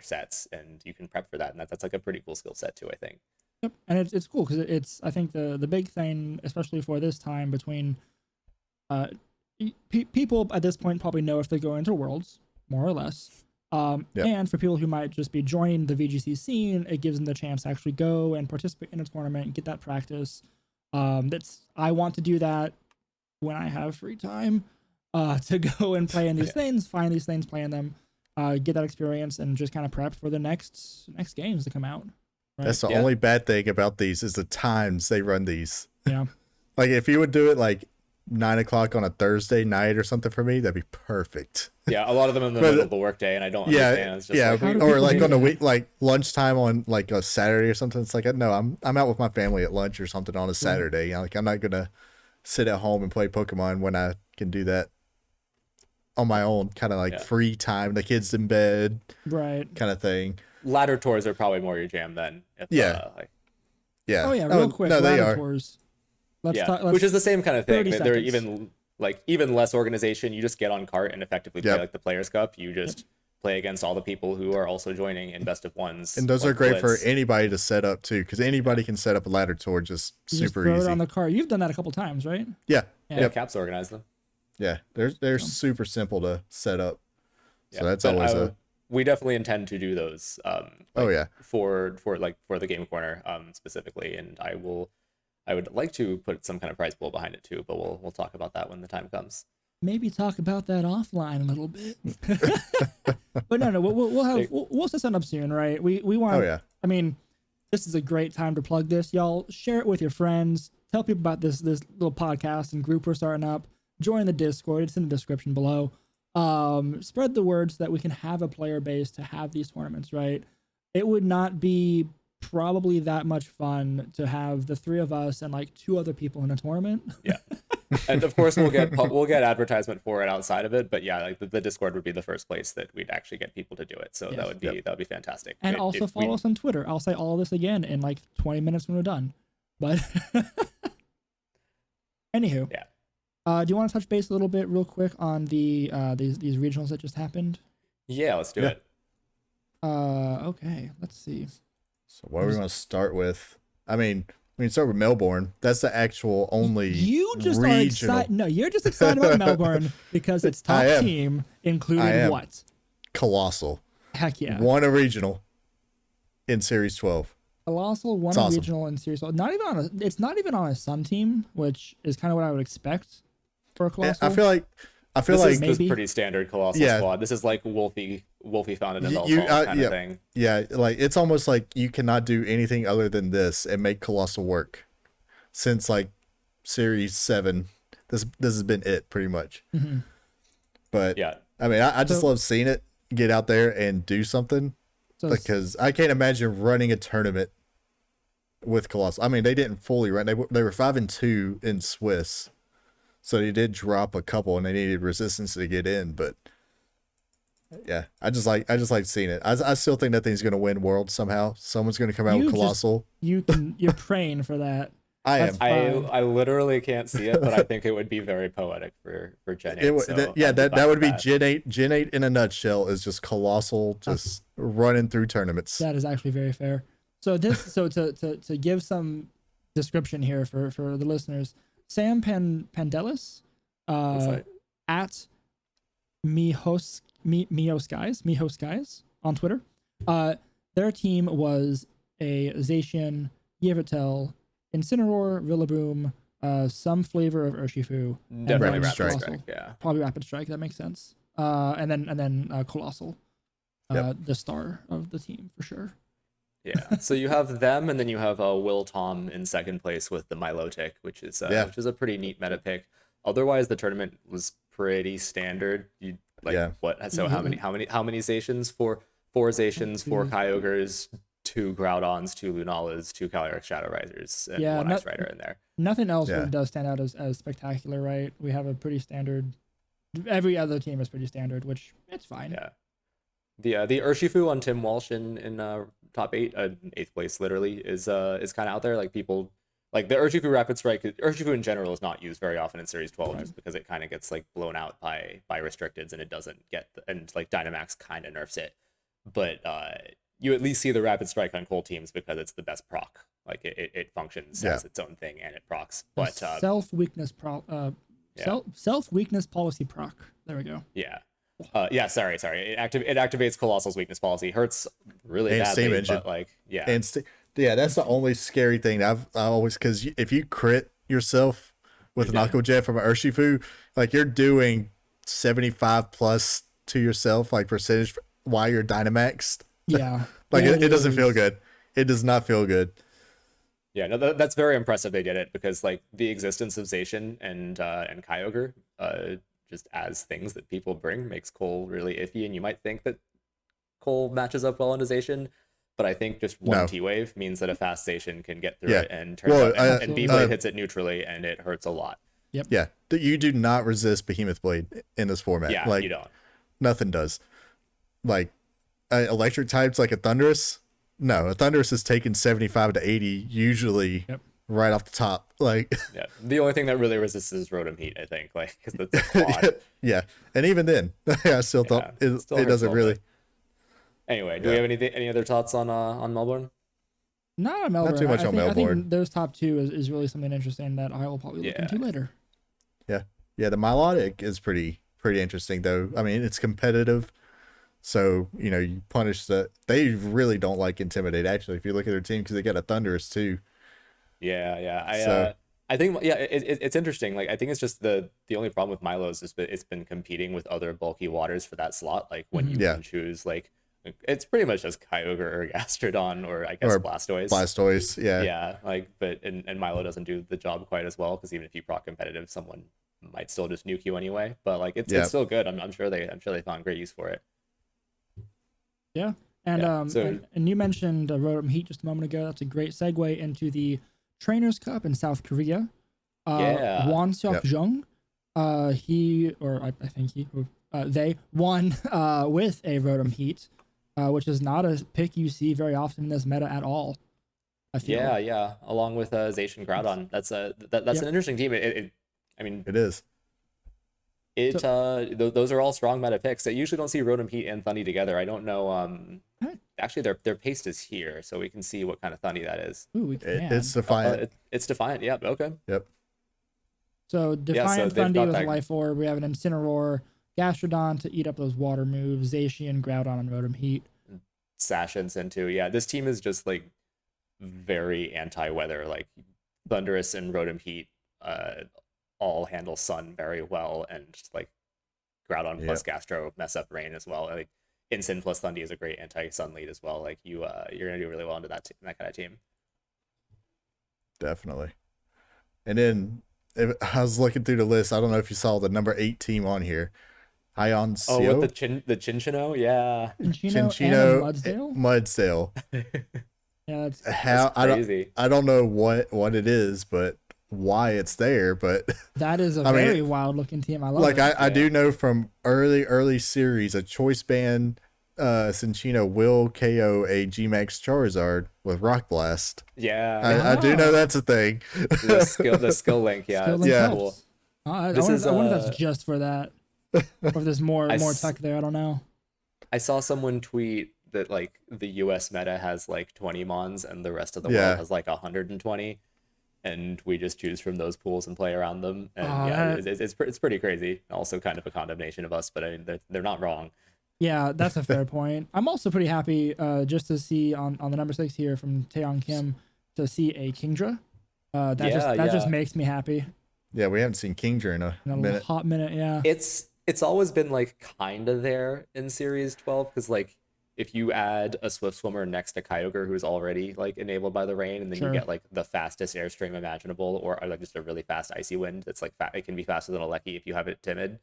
sets, and you can prep for that, and that's like a pretty cool skill set too, I think. Yep, and it's cool because I think the big thing, especially for this time, between people at this point probably know if they're going to Worlds, more or less. And for people who might just be joining the VGC scene, it gives them the chance to actually go and participate in a tournament and get that practice. I want to do that when I have free time, to go and play in these things, find these things, play in them, get that experience, and just kind of prep for the next games to come out. Right? That's the only bad thing about these is the times they run these. Yeah. Like, if you would do it like 9 o'clock on a Thursday night or something for me, that'd be perfect. Yeah, a lot of them in the middle of the workday, and I don't understand. It's just or like on a week, like lunchtime on like a Saturday or something. It's like, no, I'm out with my family at lunch or something on a Saturday. You know, like, I'm not gonna sit at home and play Pokemon when I can do that on my own, kind of like free time. The kids in bed, right? Kind of thing. Ladder tours are probably more your jam then. Oh yeah, real quick. No, they are. Tours. Which is the same kind of thing. They're seconds. even less organization. You just get on cart and effectively play like the Players Cup. You just play against all the people who are also joining in best of ones. And those are great for anybody to set up too, because anybody can set up a ladder tour just super throw easy. It on the cart. You've done that a couple times, right? Yeah. Caps organize them. Yeah, they're super simple to set up. So that's always we definitely intend to do those. For the Game Corner specifically, and I would like to put some kind of prize pool behind it too, but we'll talk about that when the time comes. Maybe talk about that offline a little bit. But no, we'll set something up soon, right? We want. Oh yeah. I mean, this is a great time to plug this, y'all. Share it with your friends. Tell people about this little podcast and group we're starting up. Join the Discord. It's in the description below. Spread the word so that we can have a player base to have these tournaments, right? It would not be probably that much fun to have the 3 of us and like 2 other people in a tournament. Yeah. And of course we'll get advertisement for it outside of it, but yeah, like the Discord would be the first place that we'd actually get people to do it. So that would be fantastic. And also follow us on Twitter. I'll say all of this again in like 20 minutes when we're done. But anywho. Yeah. Do you want to touch base a little bit real quick on the these regionals that just happened? Yeah, let's do it. Okay, let's see. So what do we want to start with? I mean, we can start with Melbourne. That's the actual only You just are regional. excited. No, you're just excited about Melbourne because its top I am. team I included am. what? Colossal. Heck yeah. Won a regional in Series 12. Colossal won It's a awesome. regional in Series. Not even on a. It's not even on a Sun team, which is kind of what I would expect for a Colossal. I feel like This maybe. is pretty standard Colossal Yeah. squad. This is like Wolfie found an adult You- kind yeah. of thing. yeah, like it's almost like you cannot do anything other than this and make Colossal work. Since like Series 7, this has been it pretty much. Mm-hmm. But Yeah. I mean, I just So- love seeing it get out there and do something. So Because I can't imagine running a tournament with Colossal. I mean, they didn't fully run. They were 5-2 in Swiss, so they did drop a couple, and they needed resistance to get in. But yeah, I just like seeing it. I still think that thing's gonna win World somehow. Someone's gonna come out You with just- Colossal. you're praying for that. I am. that's fine. I literally can't see it, but I think it would be very poetic for Gen 8. It, so yeah, I'm fine that would with be Gen 8. Gen 8 in a nutshell is just Colossal, just running through tournaments. That is actually very fair. So to give some description here for the listeners, Sam Pandelis, like- at Mio Skies on Twitter. Their team was a Zacian, Yevtel, Incineroar, Rillaboom, some flavor of Urshifu, and Definitely then Rapid Rapid Colossal. Strike, yeah. Probably Rapid Strike. That makes sense. And then Colossal, Yep. the star of the team for sure. Yeah. So you have them, and then you have Will Tom in second place with the Milotic, which is a pretty neat meta pick. Otherwise, the tournament was pretty standard. You like Yeah. what? So how many Zacians? Four Zacians, 4 Kyogres, 2 Groudons, 2 Lunalas, 2 Calyrex Shadow Risers, and Yeah, 1 Ice Rider in there. Nothing else Yeah. really does stand out as spectacular, right? We have a pretty standard. Every other team is pretty standard, which it's fine. Yeah. The Urshifu on Tim Walsh in top 8, 8th place literally is kind of out there. Like people like the Urshifu Rapid Strike. Urshifu in general is not used very often in Series 12 just because it kind of gets like blown out by restricteds and it doesn't get and like Dynamax kind of nerfs it. But you at least see the Rapid Strike on cold teams because it's the best proc. Like it functions as its own thing and it procs. But self weakness self weakness policy proc. There we go. yeah. Sorry. It activates Colossal's weakness policy. Hurts really And badly, Steam Engine. but like, yeah. And yeah, that's the only scary thing. I always, because if you crit yourself with an Aqua Jet from an Urshifu, like you're doing 75 plus to yourself, like percentage while you're Dynamaxed. Yeah. Like Yeah, it doesn't feel good. It does not feel good. Yeah, no, that's very impressive. They did it because like the existence of Zacian and Kyogre, just as things that people bring makes Cole really iffy. And you might think that Cole matches up well into Zacian, but I think just one No. T-Wave means that a fast Zacian can get through Yeah. it and turn Well, out, and B-Blade uh, hits it neutrally and it hurts a lot. Yeah, you do not resist Behemoth Blade in this format. Yeah, like you don't. nothing does. Like electric types, like a Thundurus. No, a Thundurus is taking 75 to 80 usually right off the top. Like Yeah, the only thing that really resists is Rotom Heat, I think, like because that's a quad. yeah, and even then, I still thought Yeah, it still hurts a doesn't little really. bit. Anyway, do we have any other thoughts on Melbourne? Not on Melbourne. too much I on think, I Melbourne. think those top two is really something interesting that I will probably look into later. Yeah, the Milotic is pretty interesting though. I mean, it's competitive, so you punish they really don't like Intimidate. Actually, if you look at their team, because they got a Thundurus too. Yeah. I think it's interesting. Like I think it's just the only problem with Milo's is it's been competing with other bulky waters for that slot. Like when you can choose like it's pretty much just Kyogre or Gastrodon or I guess Or Blastoise. Blastoise, yeah. Yeah, like but and Milo doesn't do the job quite as well because even if you proc competitive, someone might still just nuke you anyway. But like it's still good. I'm sure they found great use for it. Yeah. And so- and you mentioned Rotom Heat just a moment ago. That's a great segue into the Trainers Cup in South Korea. Yeah. Won Seok Jung, I think they won with a Rotom Heat, which is not a pick you see very often in this meta at all. I feel. Yeah. Along with Zacian Groudon, that's an interesting team. It is. Those are all strong meta picks. I usually don't see Rotom Heat and Thundy together. I don't know. actually their paste is here, so we can see what kind of Thundy that is. Ooh, we can. It's Defiant. It's Defiant. Yeah. Okay. Yep. So Defiant they've Thundy got with a that- Life Orb. We have an Incineroar, Gastrodon to eat up those water moves, Zacian, Groudon, and Rotom Heat. Sash into. Yeah, this team is just like very anti-weather. Like Thundurus and Rotom Heat all handle sun very well, and like Groudon plus Gastro mess up rain as well. Like Incin plus Thundy is a great anti-sun lead as well. Like you're gonna do really well into that that kind of team. Definitely. And then I was looking through the list. I don't know if you saw the number 8 team on here. Ion Oh, Seal. with the Chinchino, yeah. Cinchino and Mudsdale. Yeah, that's How That's crazy. I don't know what it is, but why it's there, but that is a I mean, very wild looking team. I love like it. I do know from early series a choice band Cinchino will KO a G-Max Charizard with Rock Blast. Yeah. I do know that's a thing. the skill link, yeah. Skill It's link yeah. helps. cool. I This wonder, is, I wonder if that's just for that, or if there's more s- tech there. I don't know. I saw someone tweet that like the US meta has like 20 mons and the rest of the Yeah. world has like 120, and we just choose from those pools and play around them. And Oh, yeah, that- it's pretty crazy. Also kind of a condemnation of us, but I mean they're not wrong. Yeah, that's a fair point. I'm also pretty happy just to see on the number 6 here from Taeyong Kim to see a Kingdra. That just makes me happy. Yeah, we haven't seen Kingdra in a In a minute. hot minute, yeah. It's always been like kind of there in series 12 because like if you add a Swift Swimmer next to Kyogre who's already like enabled by the rain, and then Sure. you get like the fastest airstream imaginable, or like just a really fast icy wind that's like it can be faster than a Lecky if you have it timid.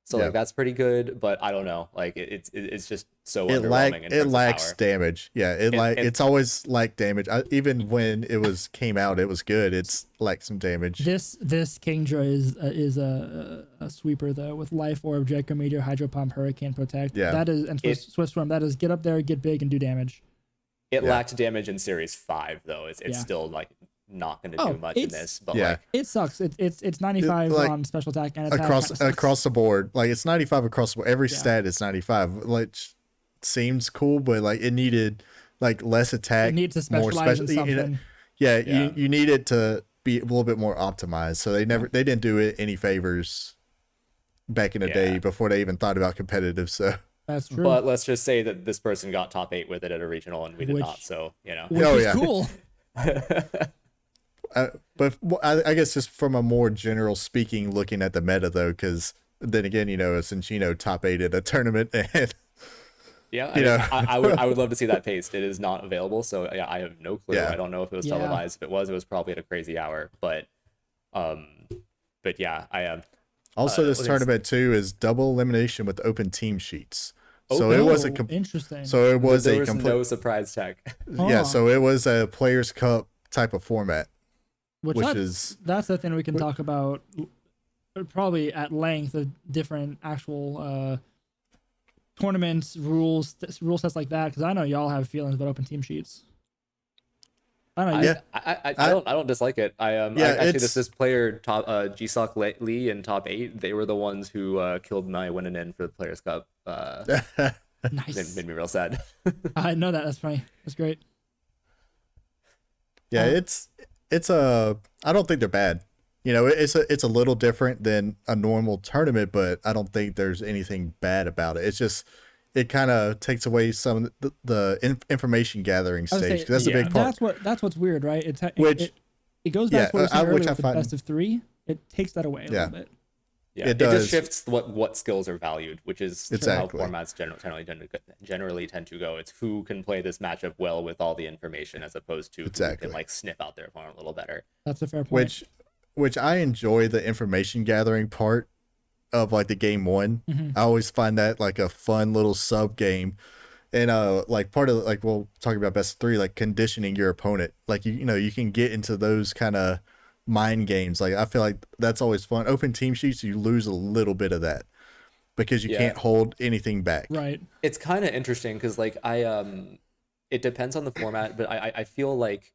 So Yeah. like that's pretty good, but I don't know, like it's just so It underwhelming in terms of lacks power. damage. Yeah, It- it's always lacked damage. Even when it came out, it was good. It's lacked some damage. This Kingdra is a sweeper though, with Life Orb, Draco Meteor, Hydro Pump, Hurricane, Protect. Yeah. That is, and Swift Storm. That is get up there, get big, and do damage. It Yeah. lacked damage in series 5 though. It's Yeah. still like not going to Oh, do much in it's- this, but Yeah. like It sucks. It's 95 like, on special attack and attack. across the board. Like it's 95 across the board. Every Yeah. stat is 95, which seems cool, but like it needed like less attack, It needs to more specialize in special. something. Yeah, Yeah. you need it to be a little bit more optimized. So they didn't do it any favors back in the day Yeah. before they even thought about competitive. So That's true. But let's just say that this person got top 8 with it at a regional and we did Which- not. So, you know. which Oh, is yeah. cool. but I guess just from a more general speaking, looking at the meta though, because then again, a Cinchino top 8 at a tournament, and Yeah, You know. I would love to see that paste. It is not available, so yeah, I have no clue. Yeah. I don't know if it was Yeah. televised. If it was probably at a crazy hour. But yeah, I am. also this what is- tournament too is double elimination with open team sheets. So it was a Oh, interesting. so it was there a was complete no surprise tech. yeah. Huh. So it was a Players Cup type of format, which that's the thing we can talk about probably at length of different actual tournaments, rule sets like that, because I know y'all have feelings about open team sheets. I don't know. Yeah. I don't dislike it. Yeah, Actually it's- this player top G-Sock Lee in top 8. They were the ones who killed my winning in for the Players Cup. Nice. Made me real sad. I know that. That's funny. That's great. Yeah, it's a. I don't think they're bad. It's a little different than a normal tournament, but I don't think there's anything bad about it. It's just it kind of takes away some of the information gathering I would stage. say, 'Cause that's yeah. a big part. That's what's weird, right? Which- it goes back to what we yeah, said earlier which I with the find- best of 3. It takes that away a Yeah. little bit. Yeah, It it does. just shifts what skills are valued, which is Exactly. how formats generally tend to go. It's who can play this matchup well with all the information, as opposed to who Exactly. can like sniff out their opponent a little better. That's a fair point. Which I enjoy the information gathering part of like the game 1. Mhm. I always find that like a fun little sub game. And like part of like we'll talk about best of 3, like conditioning your opponent. Like you can get into those kind of mind games. Like I feel like that's always fun. Open team sheets, you lose a little bit of that because you Yeah. can't hold anything back. Right. It's kind of interesting because like it depends on the format, but I feel like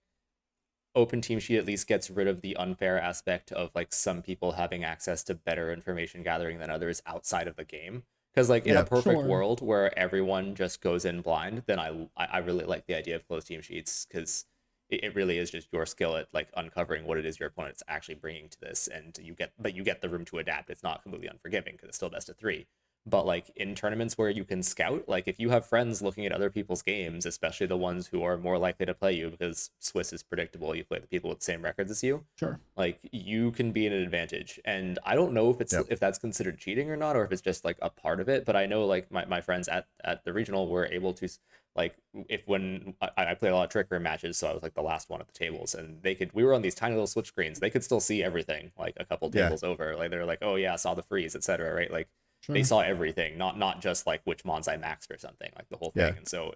open team sheet at least gets rid of the unfair aspect of like some people having access to better information gathering than others outside of the game. Because like in Yeah, a perfect sure. world where everyone just goes in blind, then I really like the idea of closed team sheets because it really is just your skill at like uncovering what it is your opponent's actually bringing to this, and you get the room to adapt. It's not completely unforgiving because it's still best of three. But like in tournaments where you can scout, like if you have friends looking at other people's games, especially the ones who are more likely to play you because Swiss is predictable, you play the people with the same records as you, Sure. like you can be in an advantage. And I don't know Yep. if that's considered cheating or not, or if it's just like a part of it, but I know like my friends at the regional were able to like if when I played a lot of trick room matches, so I was like the last one at the tables, and we were on these tiny little switch screens, they could still see everything like a couple Yeah. tables over, like they're like, oh yeah, I saw the freeze, etc., right? Like they Sure. saw everything, not just like which mons I maxed or something, like the whole thing. Yeah. And so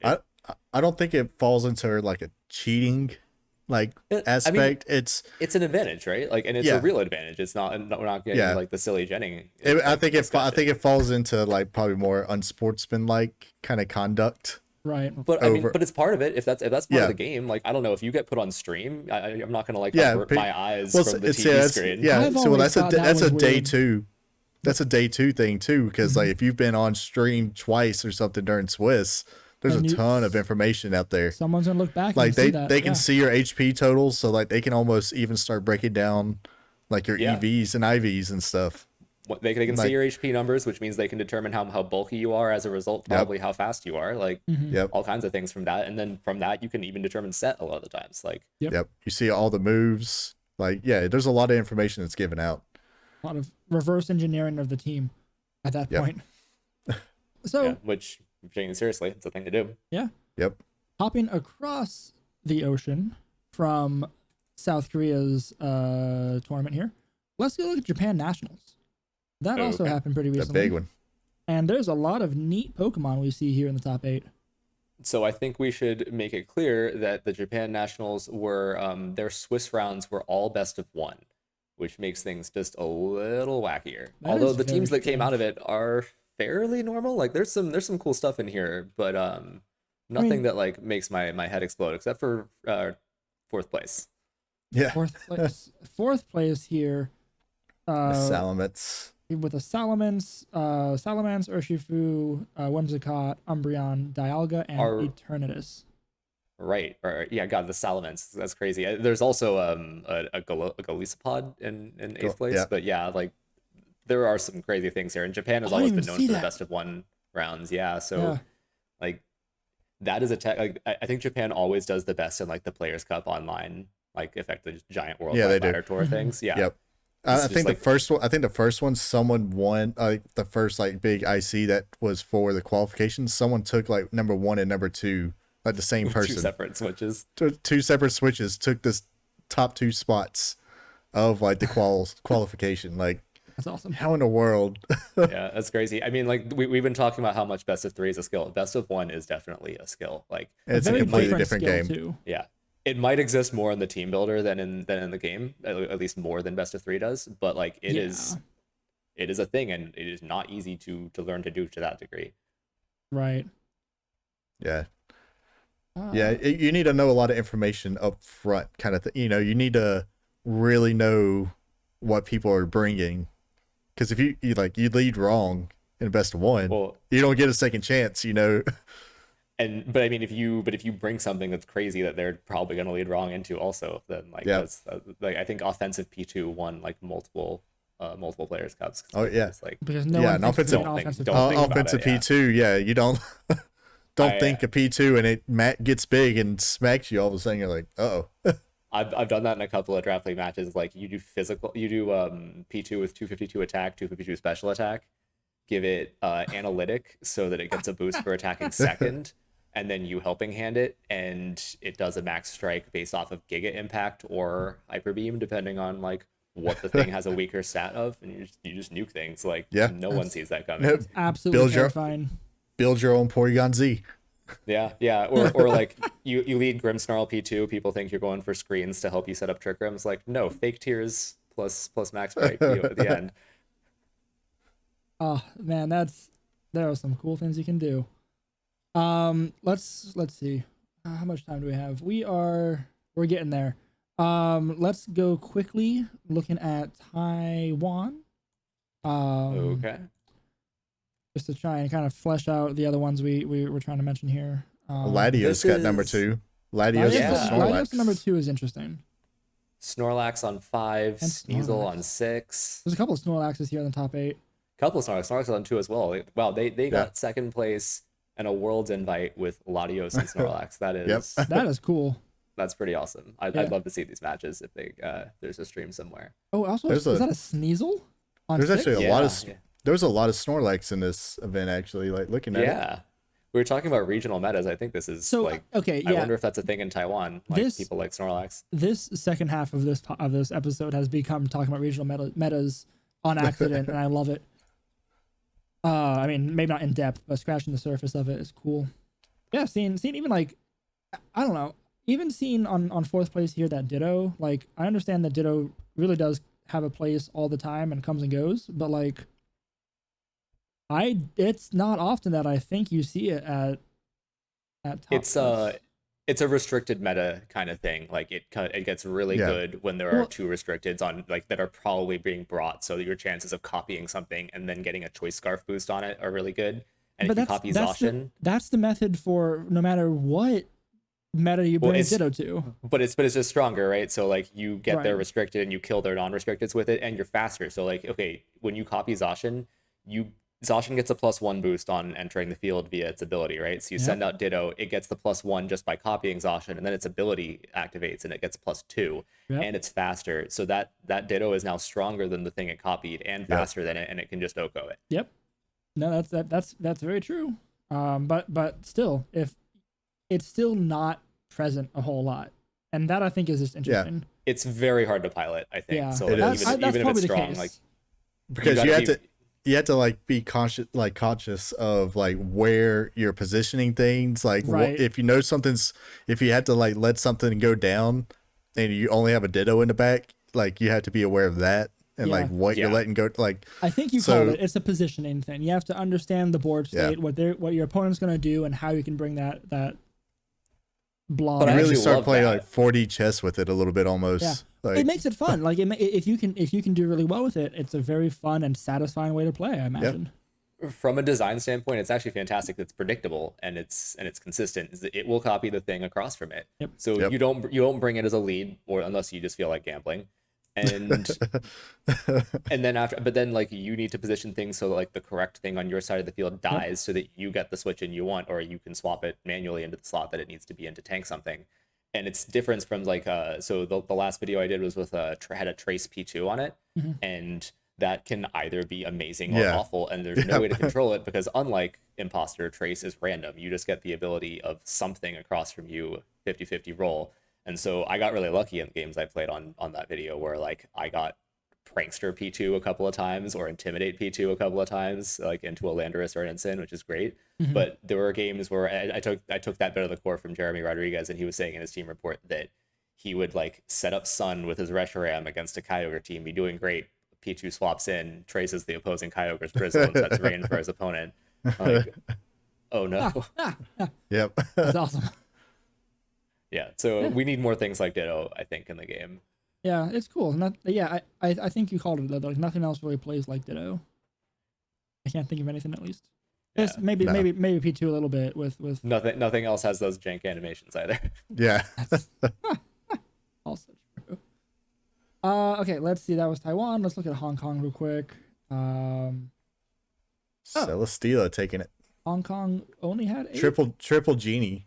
I don't think it falls into like a cheating like I mean, aspect. It's it's an advantage, right? Like, and it's a yeah. real advantage. It's not. We're not getting Yeah. like the silly Jenning. I think discussion. it falls into like probably more unsportsmanlike kind of conduct. Right. But I mean, over- but it's part of it. If that's part Yeah. of the game, like I don't know if you get put on stream, I'm not gonna like Yeah, avert my eyes well, from the it's TV screen. yeah. I've So always thought that that's a was day weird. two. That's a day two thing too, because like Mhm. if you've been on stream twice or something during Swiss, there's And a you- ton of information out there. Someone's gonna look back Like and see that. they can yeah. see your HP totals, so like they can almost even start breaking down like your Yeah. EVs and IVs and stuff. They can see Like- your HP numbers, which means they can determine how bulky you are. As a result, probably how fast you are. Like Mhm. Yep. all kinds of things from that, and then from that you can even determine set a lot of the times. Like Yep. You see all the moves. Like, yeah, there's a lot of information that's given out. A lot of reverse engineering of the team at that Yep. point. So yeah, which taking it seriously, it's a thing to do. Yep. hopping across the ocean from South Korea's tournament here, let's go look at Japan Nationals. That also Okay. happened pretty The recently. big one. And there's a lot of neat Pokemon we see here in the top 8. So I think we should make it clear that the Japan Nationals were their Swiss rounds were all best of one, which makes things just a little wackier. That Although is the teams very that came out of strange. it are fairly normal. Like there's some cool stuff in here, but nothing that like makes my head explode except for fourth place. Yeah. Fourth place here Salamence. with a Salamence, Urshifu, Whimsicott, Umbreon, Dialga, and Are- Eternatus. Right. Or yeah, God, the Salamence. That's crazy. There's also a Golisopod in eighth place, yeah. but yeah, like there are some crazy things here. And Japan has I always didn't been even known see for the that. best of one rounds. Yeah, so Yeah. like that is a tech. Like I think Japan always does the best in like the Players Cup online, like effective giant Yeah, worldwide they do. ladder tour Mhm. things. Yeah. Yep. It's I just think like- the first one. I think the first one, someone won. The first like big IC that was for the qualifications. Someone took like number 1 and number 2, like the same Two person. separate switches. Two separate switches took this top 2 spots of like the qualification. Like, That's awesome. how in the world? Yeah, that's crazy. I mean, like we've been talking about how much best of 3 is a skill. Best of 1 is definitely a skill. Like It's a very completely different skill, game. Too. yeah, it might exist more in the team builder than in the game, at least more than best of 3 does. But like it is a thing, and it is not easy to learn to do to that degree. Right. Yeah. Ah. Yeah, you need to know a lot of information up front, kind of thing. You know, you need to really know what people are bringing, because if you lead wrong in best of 1, Well, you don't get a second chance. You know. but I mean, if you bring something that's crazy that they're probably going to lead wrong into, also, then like Yeah. that's like I think offensive P2 won like multiple Players Cups. Oh, yeah. It's like Because no Yeah, one an thinks to be offensive- an offensive don't player. think about Offensive it, yeah. P2, yeah, you don't I, think a P2 and it gets big and smacks you. All of a sudden, you're like, oh, I've done that in a couple of draft league matches. Like you do P2 with 252 attack, 252 special attack, give it analytic so that it gets a boost for attacking second, and then you helping hand it, and it does a max strike based off of Giga Impact or Hyper Beam, depending on like what the thing has a weaker stat of, and you just nuke things. Like Yeah. no one sees that coming. Nope. Absolutely Build your- terrifying. build your own Porygon Z. Yeah, or like you lead Grimmsnarl P2, people think you're going for screens to help you set up Trick Rooms. Like, no, fake tears plus max break at the end. Oh man, there are some cool things you can do. Let's see. How much time do we have? We're getting there. Let's go quickly looking at Taiwan. Okay. just to try and kind of flesh out the other ones we were trying to mention here. Latios got number 2. Latios Yeah. and Snorlax. Latios number 2 is interesting. Snorlax on 5, And Sneasel Snorlax. on 6. There's a couple of Snorlaxes here in the top 8. Couple of Snorlax on 2 as well. Wow, they got second place and a world's invite with Latios and Snorlax. That is That is cool. that's pretty awesome. I'd Yeah. love to see these matches if they there's a stream somewhere. Oh, also, There's is a- that a Sneasel? On There's 6? actually a Yeah, lot of yeah. there's a lot of Snorlax in this event actually. Like looking at it. Yeah. We were talking about regional metas. I think this is So like okay, I yeah. wonder if that's a thing in Taiwan. Like This- people like Snorlax. This second half of this episode has become talking about regional metas on accident, and I love it. I mean, maybe not in depth, but scratching the surface of it is cool. Yeah, seeing even like, I don't know, even seeing on fourth place here that Ditto. Like, I understand that Ditto really does have a place all the time and comes and goes, but like, it's not often that I think you see it at top. It's a restricted meta kind of thing. Like it gets really Yeah. good when there Well- are 2 restricteds on like that are probably being brought, so that your chances of copying something and then getting a choice scarf boost on it are really good. And if you copy Zacian, that's the method for no matter what meta you Well, bring it's- Ditto to. but it's just stronger, right? So like you get their Right. restricted and you kill their non-restricteds with it, and you're faster. So like okay, when you copy Zacian, Zacian gets a +1 boost on entering the field via its ability, right? So you send out Ditto, it gets the +1 just by copying Zacian, and then its ability activates and it gets +2, Yep. and it's faster. So that Ditto is now stronger than the thing it copied and faster than it, and it can just Oko it. Yep. No, that's very true. But still, if it's still not present a whole lot, and that I think is just interesting. It's very hard to pilot, I think. Yeah, So It like, is. even if probably it's the strong, case. like Because gotta you have to like be conscious of like where you're positioning things. Like Right. if you know if you have to like let something go down and you only have a Ditto in the back, like you have to be aware of that and Yeah. like what you're Yeah. letting go. Like I think you So- called it. It's a positioning thing. You have to understand the board Yeah. state, what your opponent's going to do, and how you can bring that blob. But I you really actually start love playing that. like 4D chess with it a little bit almost. Yeah. Like, It makes it fun. Like if you can do really well with it, it's a very fun and satisfying way to play, I imagine. from a design standpoint, it's actually fantastic. It's predictable and it's consistent. It will copy the thing across from it. Yep. So Yep. you don't bring it as a lead, or unless you just feel like gambling, and and then but then like you need to position things so that, like the correct thing on your side of the field dies, so that you get the switch in you want, or you can swap it manually into the slot that it needs to be in to tank something. And it's different from like so the last video I did was with had a Trace P2 on it, and that can either be amazing or Yeah. awful, and there's no way to control it, because unlike Imposter, Trace is random. You just get the ability of something across from you 50-50 roll. And so I got really lucky in the games I played on that video, where like I got Prankster P2 a couple of times, or Intimidate P2 a couple of times, like into a Landorus or an Ixen, which is great. But there were games where I took that bit of the core from Jeremy Rodriguez, and he was saying in his team report that he would like set up Sun with his Reshiram against a Kyogre team, be doing great. P2 swaps in, traces the opposing Kyogre's Drizzle, and sets rain for his opponent. Like, oh no. Yep. That's awesome. Yeah, so we need more things like Ditto, I think, in the game. Yeah, it's cool. I think you called it though. Like nothing else really plays like Ditto. I can't think of anything at least. Yeah. Yes, maybe No. maybe P2 a little bit with Nothing else has those jank animations either. Yeah. also true. Okay, let's see. That was Taiwan. Let's look at Hong Kong real quick. Celesteela taking it. Hong Kong only had 8. Triple genie.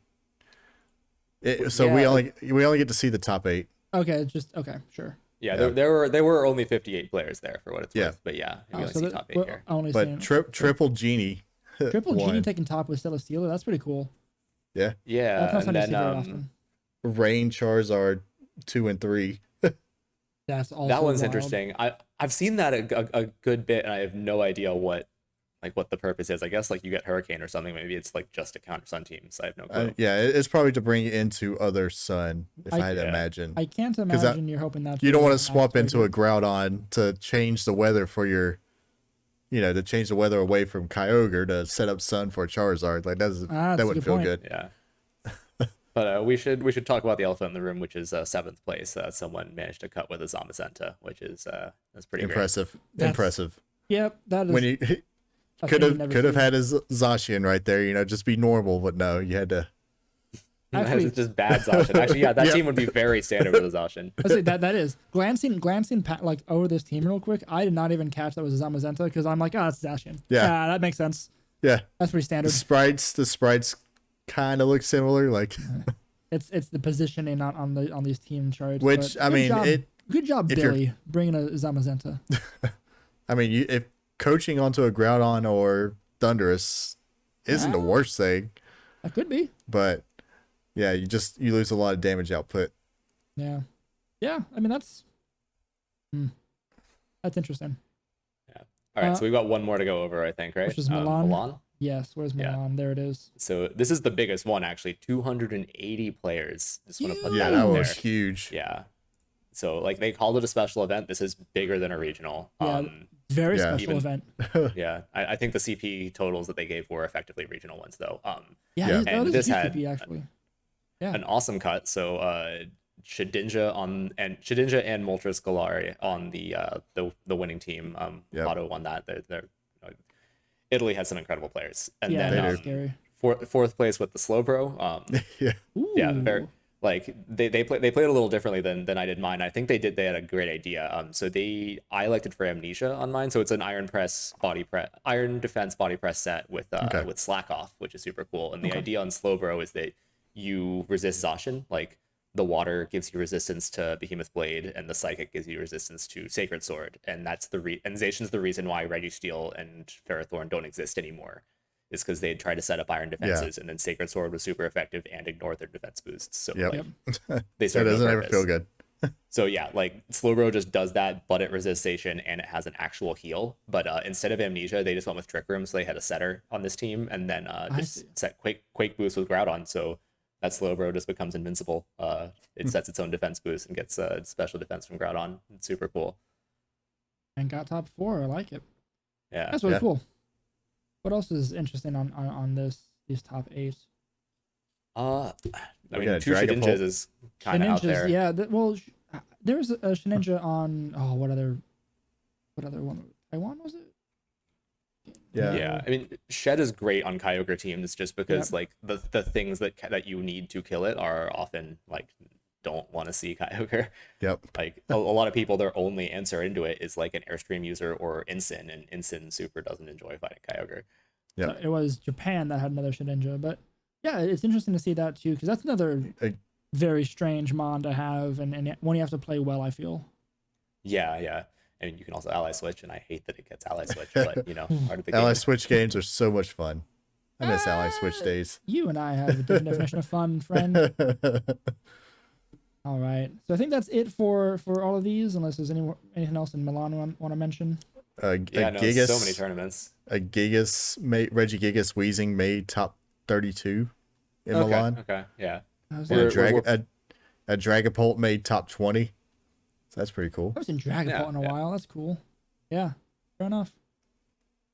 So we Yeah. only get to see the top 8. Okay, okay, sure. Yeah, Yeah. there were only 58 players there for what it's Yeah. worth. But yeah, we Oh, only so see that- top 8 we're here. only But seeing- triple genie. Triple Genie won. taking top with Celesteela. That's pretty cool. Yeah. Yeah, That's not and something you see very then often. Rain Charizard 2 and 3. That's also that one's wild. interesting. I've seen that a good bit, and I have no idea what the purpose is. I guess like you get Hurricane or something. Maybe it's like just to counter Sun teams. I have no clue. Yeah, it's probably to bring it into other Sun, if I had to Yeah. imagine. I can't 'Cause imagine you're hoping that You don't want to swap into a Groudon to change the weather for your, to change the weather away from Kyogre to set up Sun for Charizard. Like that's that a wouldn't good feel point. good. Yeah. But we should talk about the elephant in the room, which is 7th place. Someone managed to cut with a Zamazenta, which is that's pretty Impressive. That's- Impressive. Yep, that is. When you a Could thing you have never see. had his Zacian right there, just be normal, but no, you had to. Actually- It's just bad Zacian. Actually, yeah, that Yeah. team would be very standard with a Zacian. I say that is glancing like over this team real quick. I did not even catch that was a Zamazenta because I'm like, oh, that's Zacian. Yeah. That makes sense. Yeah, That's pretty standard. the sprites kind of look similar, like. It's the positioning on these team charts. Which, but I good mean, job, good job, if you're- Billy, bringing a Zamazenta. I mean, if coaching onto a Groudon or Thundurus isn't the worst thing, That could be. but yeah, you lose a lot of damage output. Yeah. I mean, that's interesting. All right, so we've got one more to go over, I think, right? Which is Milan. Milan. Yes. Where's Milan? There it is. So this is the biggest one, actually. 280 players. Just want to put Yeah, that that out was there. huge. Yeah. So like they called it a special event. This is bigger than a regional. Yeah. Very Yeah. special event. Yeah. I think the CP totals that they gave were effectively regional ones, though. Yeah. Yeah. That is this a had GCP, actually. Yeah. an awesome cut. So Shedinja and Moltres Galari on the winning team. Yep. Lotto won that. They're Italy has some incredible players. And Yeah. then That's scary. fourth place with the Slowbro. Yeah. Yeah, Ooh. very like they played a little differently than I did mine. I think they had a great idea. So I elected for Amnesia on mine. So it's an iron defense body press set with slack off, which is super cool. And the idea on Slowbro is that you resist Zacian. Like the water gives you resistance to Behemoth Blade, and the Psychic gives you resistance to Sacred Sword. And that's and Zacian's the reason why Registeel and Ferrothorn don't exist anymore. Is because they had tried to set up iron defenses, and then Sacred Sword was super effective and ignored their defense boosts. So Yep. like, they That serve no doesn't ever purpose. feel good. So yeah, like Slowbro just does that, but it resists Zacian and it has an actual heal. But instead of Amnesia, they just went with Trick Room, so they had a setter on this team, and then see. just set Quake boost with Groudon, so that Slowbro just becomes invincible. It sets its own defense boost and gets special defense from Groudon. It's super cool. And got top 4. I like it. Yeah. That's really Yeah. cool. What else is interesting on these top 8? I mean, got a two Dragon Shedinjas Pulse. is kind of out there. Yeah. There was a Sheninja on. Oh, what other one? Taiwan, was it? Yeah. Yeah, I mean, Shed is great on Kyogre teams just because like the things that you need to kill it are often like don't want to see Kyogre. Yep. Like a lot of people, their only answer into it is like an Airstream user or Ixen, and Ixen super doesn't enjoy fighting Kyogre. Yep. It was Japan that had another Sheninja, but yeah, it's interesting to see that too because that's another very strange mon to have, and one you have to play well. I feel. Yeah. I mean, you can also ally switch, and I hate that it gets ally switch, but part of the Ally game. Switch games are so much fun. I miss Ally Switch days. You and I have a different definition of fun, friend. All right, so I think that's it for all of these, unless there's anything else in Milan want to mention. Gigas, so many tournaments. Regigigas Weezing made top 32 in Milan. Okay, yeah. I And a Dragapult made top 20. So that's pretty cool. haven't seen Dragon in a while. That's cool. Yeah, fair enough.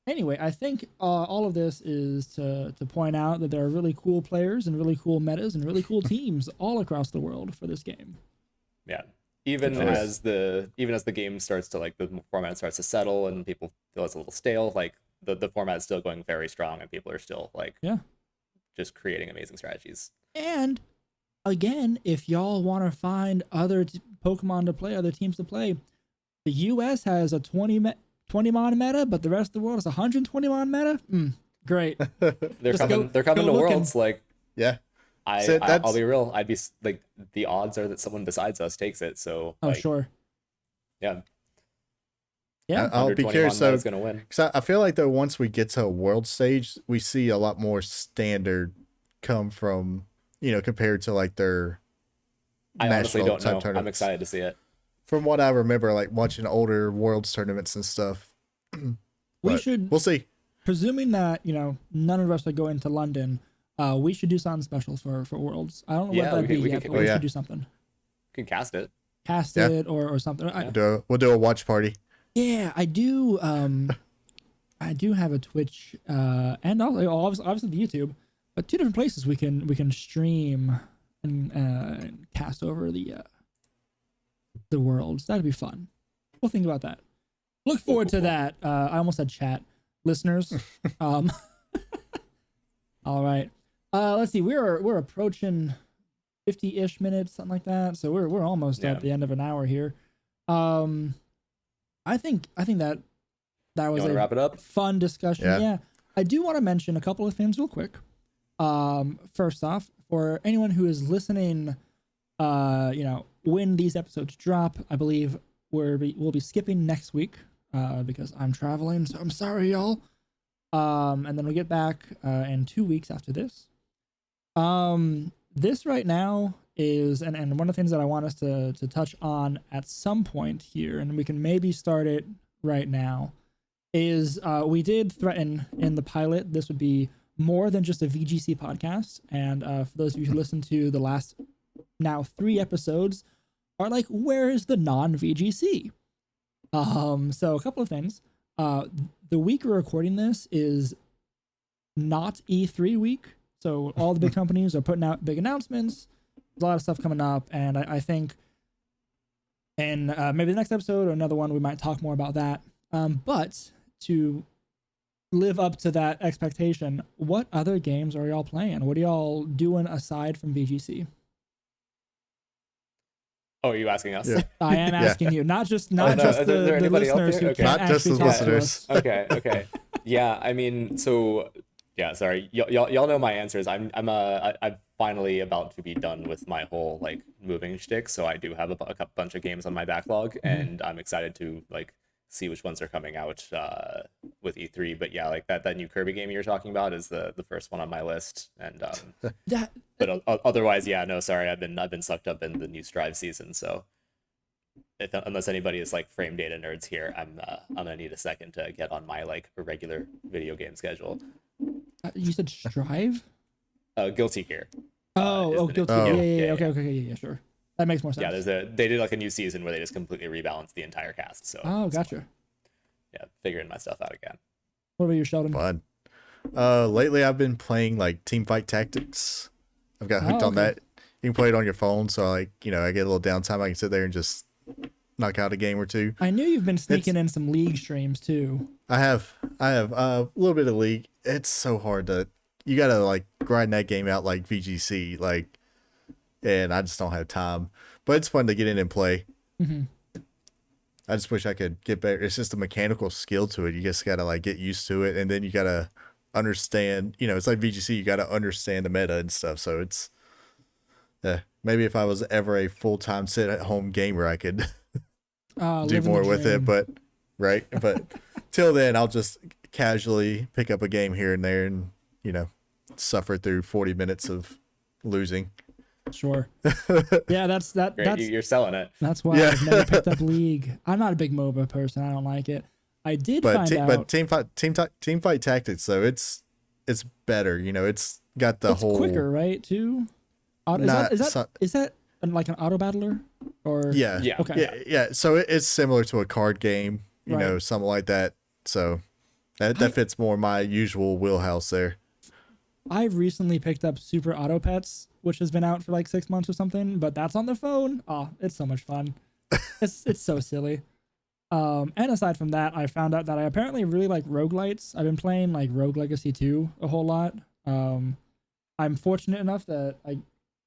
Anyway, I think all of this is to point out that there are really cool players and really cool metas and really cool teams all across the world for this game. Yeah. Even as the game starts to like the format starts to settle and people feel it's a little stale, like the format is still going very strong and people are still like just creating amazing strategies. And again, if y'all want to find other Pokemon to play, other teams to play, the US has a 20 mon meta, but the rest of the world is 120 mon meta. Great. They're Just coming to looking. Worlds, like Yeah. I'll be real, I'd be like the odds are that someone besides us takes it, so Oh, like, sure. Yeah. I'll be 120 curious. mon So, meta's gonna win. because I feel like though once we get to a world stage, we see a lot more standard come from compared to like their. I honestly national don't type know. I'm tournaments. excited to see it. From what I remember, like watching older worlds tournaments and stuff. We But should, We'll see. presuming that none of us are going to London, we should do something special for Worlds. I don't know Yeah, what that'd be we yet, could- but we yeah. should do something. You can cast it. Cast Yeah. it or something. We'll do a watch party. Yeah, I do. I do have a Twitch and also obviously the YouTube, but 2 different places we can stream and cast over the Worlds. That'd be fun. We'll think about that. Look forward to that. I almost said chat. listeners. Um, all right. Let's see. We're approaching 50-ish minutes, something like that. So we're almost at the end of an hour here. I think that was a wrap it up? fun discussion. Yeah. I do want to mention a couple of things real quick. First off, for anyone who is listening, when these episodes drop, I believe we'll be skipping next week because I'm traveling. So I'm sorry, y'all. And then we'll get back in 2 weeks after this. This right now is, and one of the things that I want us to touch on at some point here, and we can maybe start it right now, is we did threaten in the pilot this would be more than just a VGC podcast. And for those of you who listened to the last now 3 episodes are like, where is the non-VGC? So a couple of things. The week we're recording this is not E3 week. So all the big companies are putting out big announcements. There's a lot of stuff coming up. And I think in maybe the next episode or another one, we might talk more about that. But to live up to that expectation, what other games are y'all playing? What are y'all doing aside from VGC? Oh, are you asking us? Yeah. I am asking you, not just Is there the anybody else listeners here? who Okay. can't Not just actually the talk to listeners. us. Okay. Yeah, I mean, so yeah, sorry. Y'all know my answers. I'm finally about to be done with my whole like moving shtick, so I do have a bunch of games on my backlog, and I'm excited to like see which ones are coming out with E3. But yeah, like that new Kirby game you're talking about is the first one on my list, and but otherwise, yeah, no, sorry, I've been sucked up in the new Strive season, so unless anybody is like frame data nerds here, I'm gonna need a second to get on my like regular video game schedule. You said Strive? Guilty Gear. Guilty. Oh. Yeah. Okay. Yeah, sure. That makes more sense. Yeah, they did like a new season where they just completely rebalanced the entire cast. So Gotcha. yeah, figuring my stuff out again. What about you, Sheldon? Fun. Lately I've been playing like Teamfight Tactics. I've got hooked on that. You can play it on your phone, so like, I get a little downtime. I can sit there and just knock out a game or two. I knew you've been sneaking in some League streams too. I have a little bit of League. It's so hard you gotta like grind that game out like VGC, like, and I just don't have time. But it's fun to get in and play. Mm-hmm. I just wish I could get better. It's just a mechanical skill to it. You just gotta like get used to it, and then you gotta understand. It's like VGC. You gotta understand the meta and stuff. So it's, maybe if I was ever a full-time sit-at-home gamer, I could do more with it. But till then, I'll just casually pick up a game here and there, and suffer through 40 minutes of losing. Sure. Yeah, that's Great, you're selling it. That's why I've never picked up League. I'm not a big MOBA person. I don't like it. I did find out. But Teamfight Tactics, though, it's better. It's got the it's whole quicker, right? Too. Is that like an auto battler or? Yeah. Okay. Yeah. So it's similar to a card game, something like that. So that fits more my usual wheelhouse there. I've recently picked up Super Auto Pets, which has been out for like 6 months or something, but that's on the phone. Oh, it's so much fun. It's so silly. And aside from that, I found out that I apparently really like roguelites. I've been playing like Rogue Legacy 2 a whole lot. I'm fortunate enough that I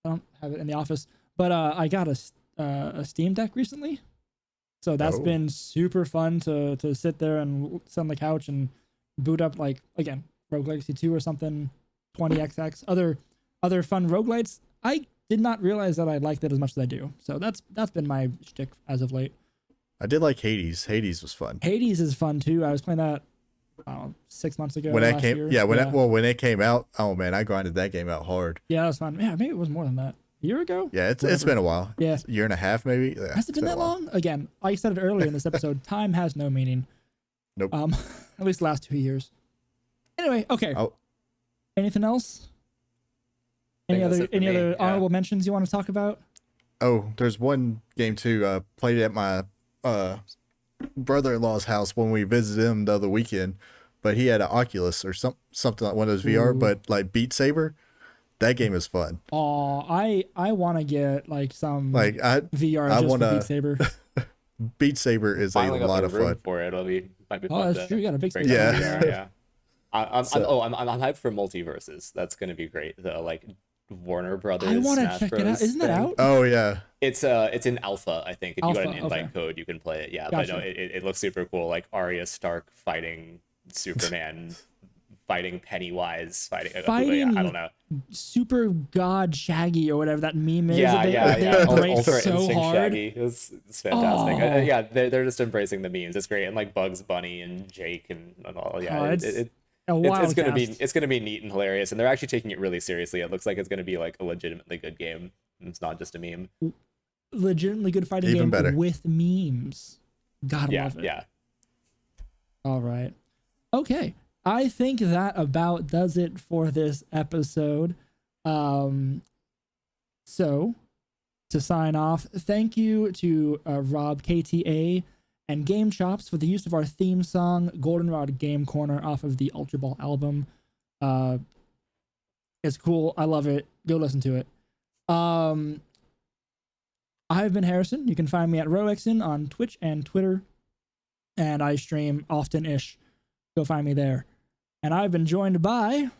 don't have it in the office, but I got a Steam Deck recently. So that's been super fun to sit there and sit on the couch and boot up, like, again, Rogue Legacy 2 or something, 20XX, other fun roguelites. I did not realize that I liked it as much as I do. So that's been my shtick as of late. I did like Hades. Hades was fun. Hades is fun too. I was playing that 6 months ago. When last came, year. when it came out, oh man, I grinded that game out hard. Yeah, that was fun. Yeah, maybe it was more than that. A year ago? Yeah, it's been a while. Yeah. A year and a half maybe. Yeah, Has it been that long? Again, I said it earlier in this episode, time has no meaning. Nope. At least the last 2 years. Anyway, okay. Oh. Anything else? Any other honorable mentions you want to talk about? Oh, there's one game too. Played at my brother-in-law's house when we visited him the other weekend, but he had an Oculus or something like one of those VR, but like Beat Saber. That game is fun. Oh, I want to get like some like VR I just wanna for Beat Saber. Beat Saber is Finally a got lot the of room fun. for it. Might be Oh, fun that's true. You got a big break space. down Yeah. VR, yeah. I'm So- I'm hyped for multiverses. That's gonna be great. The like Warner Brothers. I want to Smash check it Bros. out. Isn't that thing. out? Oh yeah, It's in alpha, I think. If you got an Alpha, invite okay. code, you can play it. Yeah, Gotcha. but no, it looks super cool. Like Arya Stark fighting Superman, fighting Pennywise, fighting. Fighting I don't know. Super God Shaggy or whatever that meme is. Yeah, that they, yeah, they yeah. embrace Ultra so Instinct hard. Shaggy. It's fantastic. Oh. Yeah, they're just embracing the memes. It's great, and like Bugs Bunny and Jake and all. Yeah, Oh, a wild it's gonna cast. be neat and hilarious, and they're actually taking it really seriously. It looks like it's gonna be like a legitimately good game. It's not just a meme. Legitimately good fighting Even game better. with memes. Gotta Yeah, love it. yeah. All right. Okay. I think that about does it for this episode. So to sign off, thank you to RobKTA and Game Chops for the use of our theme song, Goldenrod Game Corner, off of the Ultraball album. It's cool. I love it. Go listen to it. I've been Harrison. You can find me at Ixen on Twitch and Twitter, and I stream often-ish. Go find me there. And I've been joined by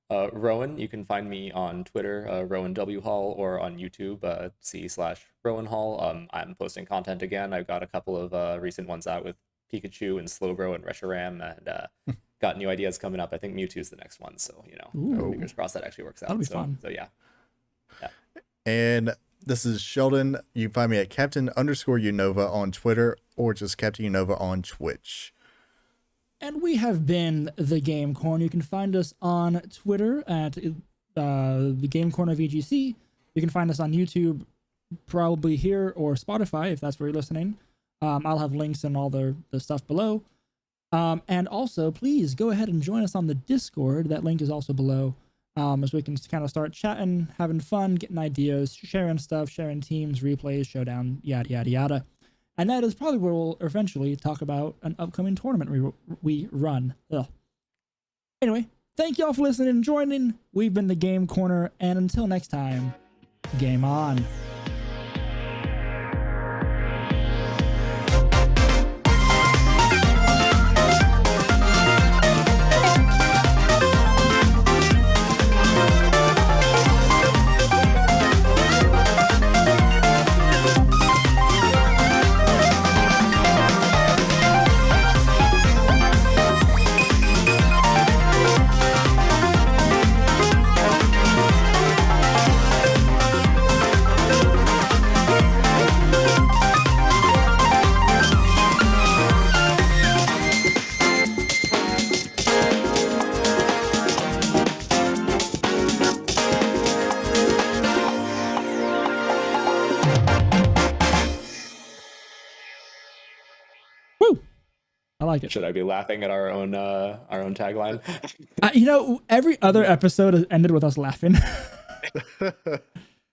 Rowan. You can find me on Twitter, Rowan W Hall, or on YouTube, c/Rowan Hall. I'm posting content again. I've got a couple of recent ones out with Pikachu and Slowbro and Reshiram, and got new ideas coming up. I think Mewtwo's the next one, so Ooh. fingers crossed that actually works out. That'll be so, fun. So yeah. and this is Sheldon. You can find me at Captain_Unova on Twitter or just Captain Unova on Twitch. And we have been the Game Corner. You can find us on Twitter at the Game Corner VGC. You can find us on YouTube, probably here, or Spotify if that's where you're listening. I'll have links and all the stuff below. And also, please go ahead and join us on the Discord. That link is also below, as we can kind of start chatting, having fun, getting ideas, sharing stuff, sharing teams, replays, showdown, yada, yada, yada. And that is probably where we'll eventually talk about an upcoming tournament we run. Ugh. Anyway, thank y'all for listening and joining. We've been the Game Corner, and until next time, game on. Woo! I like it. Should I be laughing at our own tagline? Every other episode has ended with us laughing.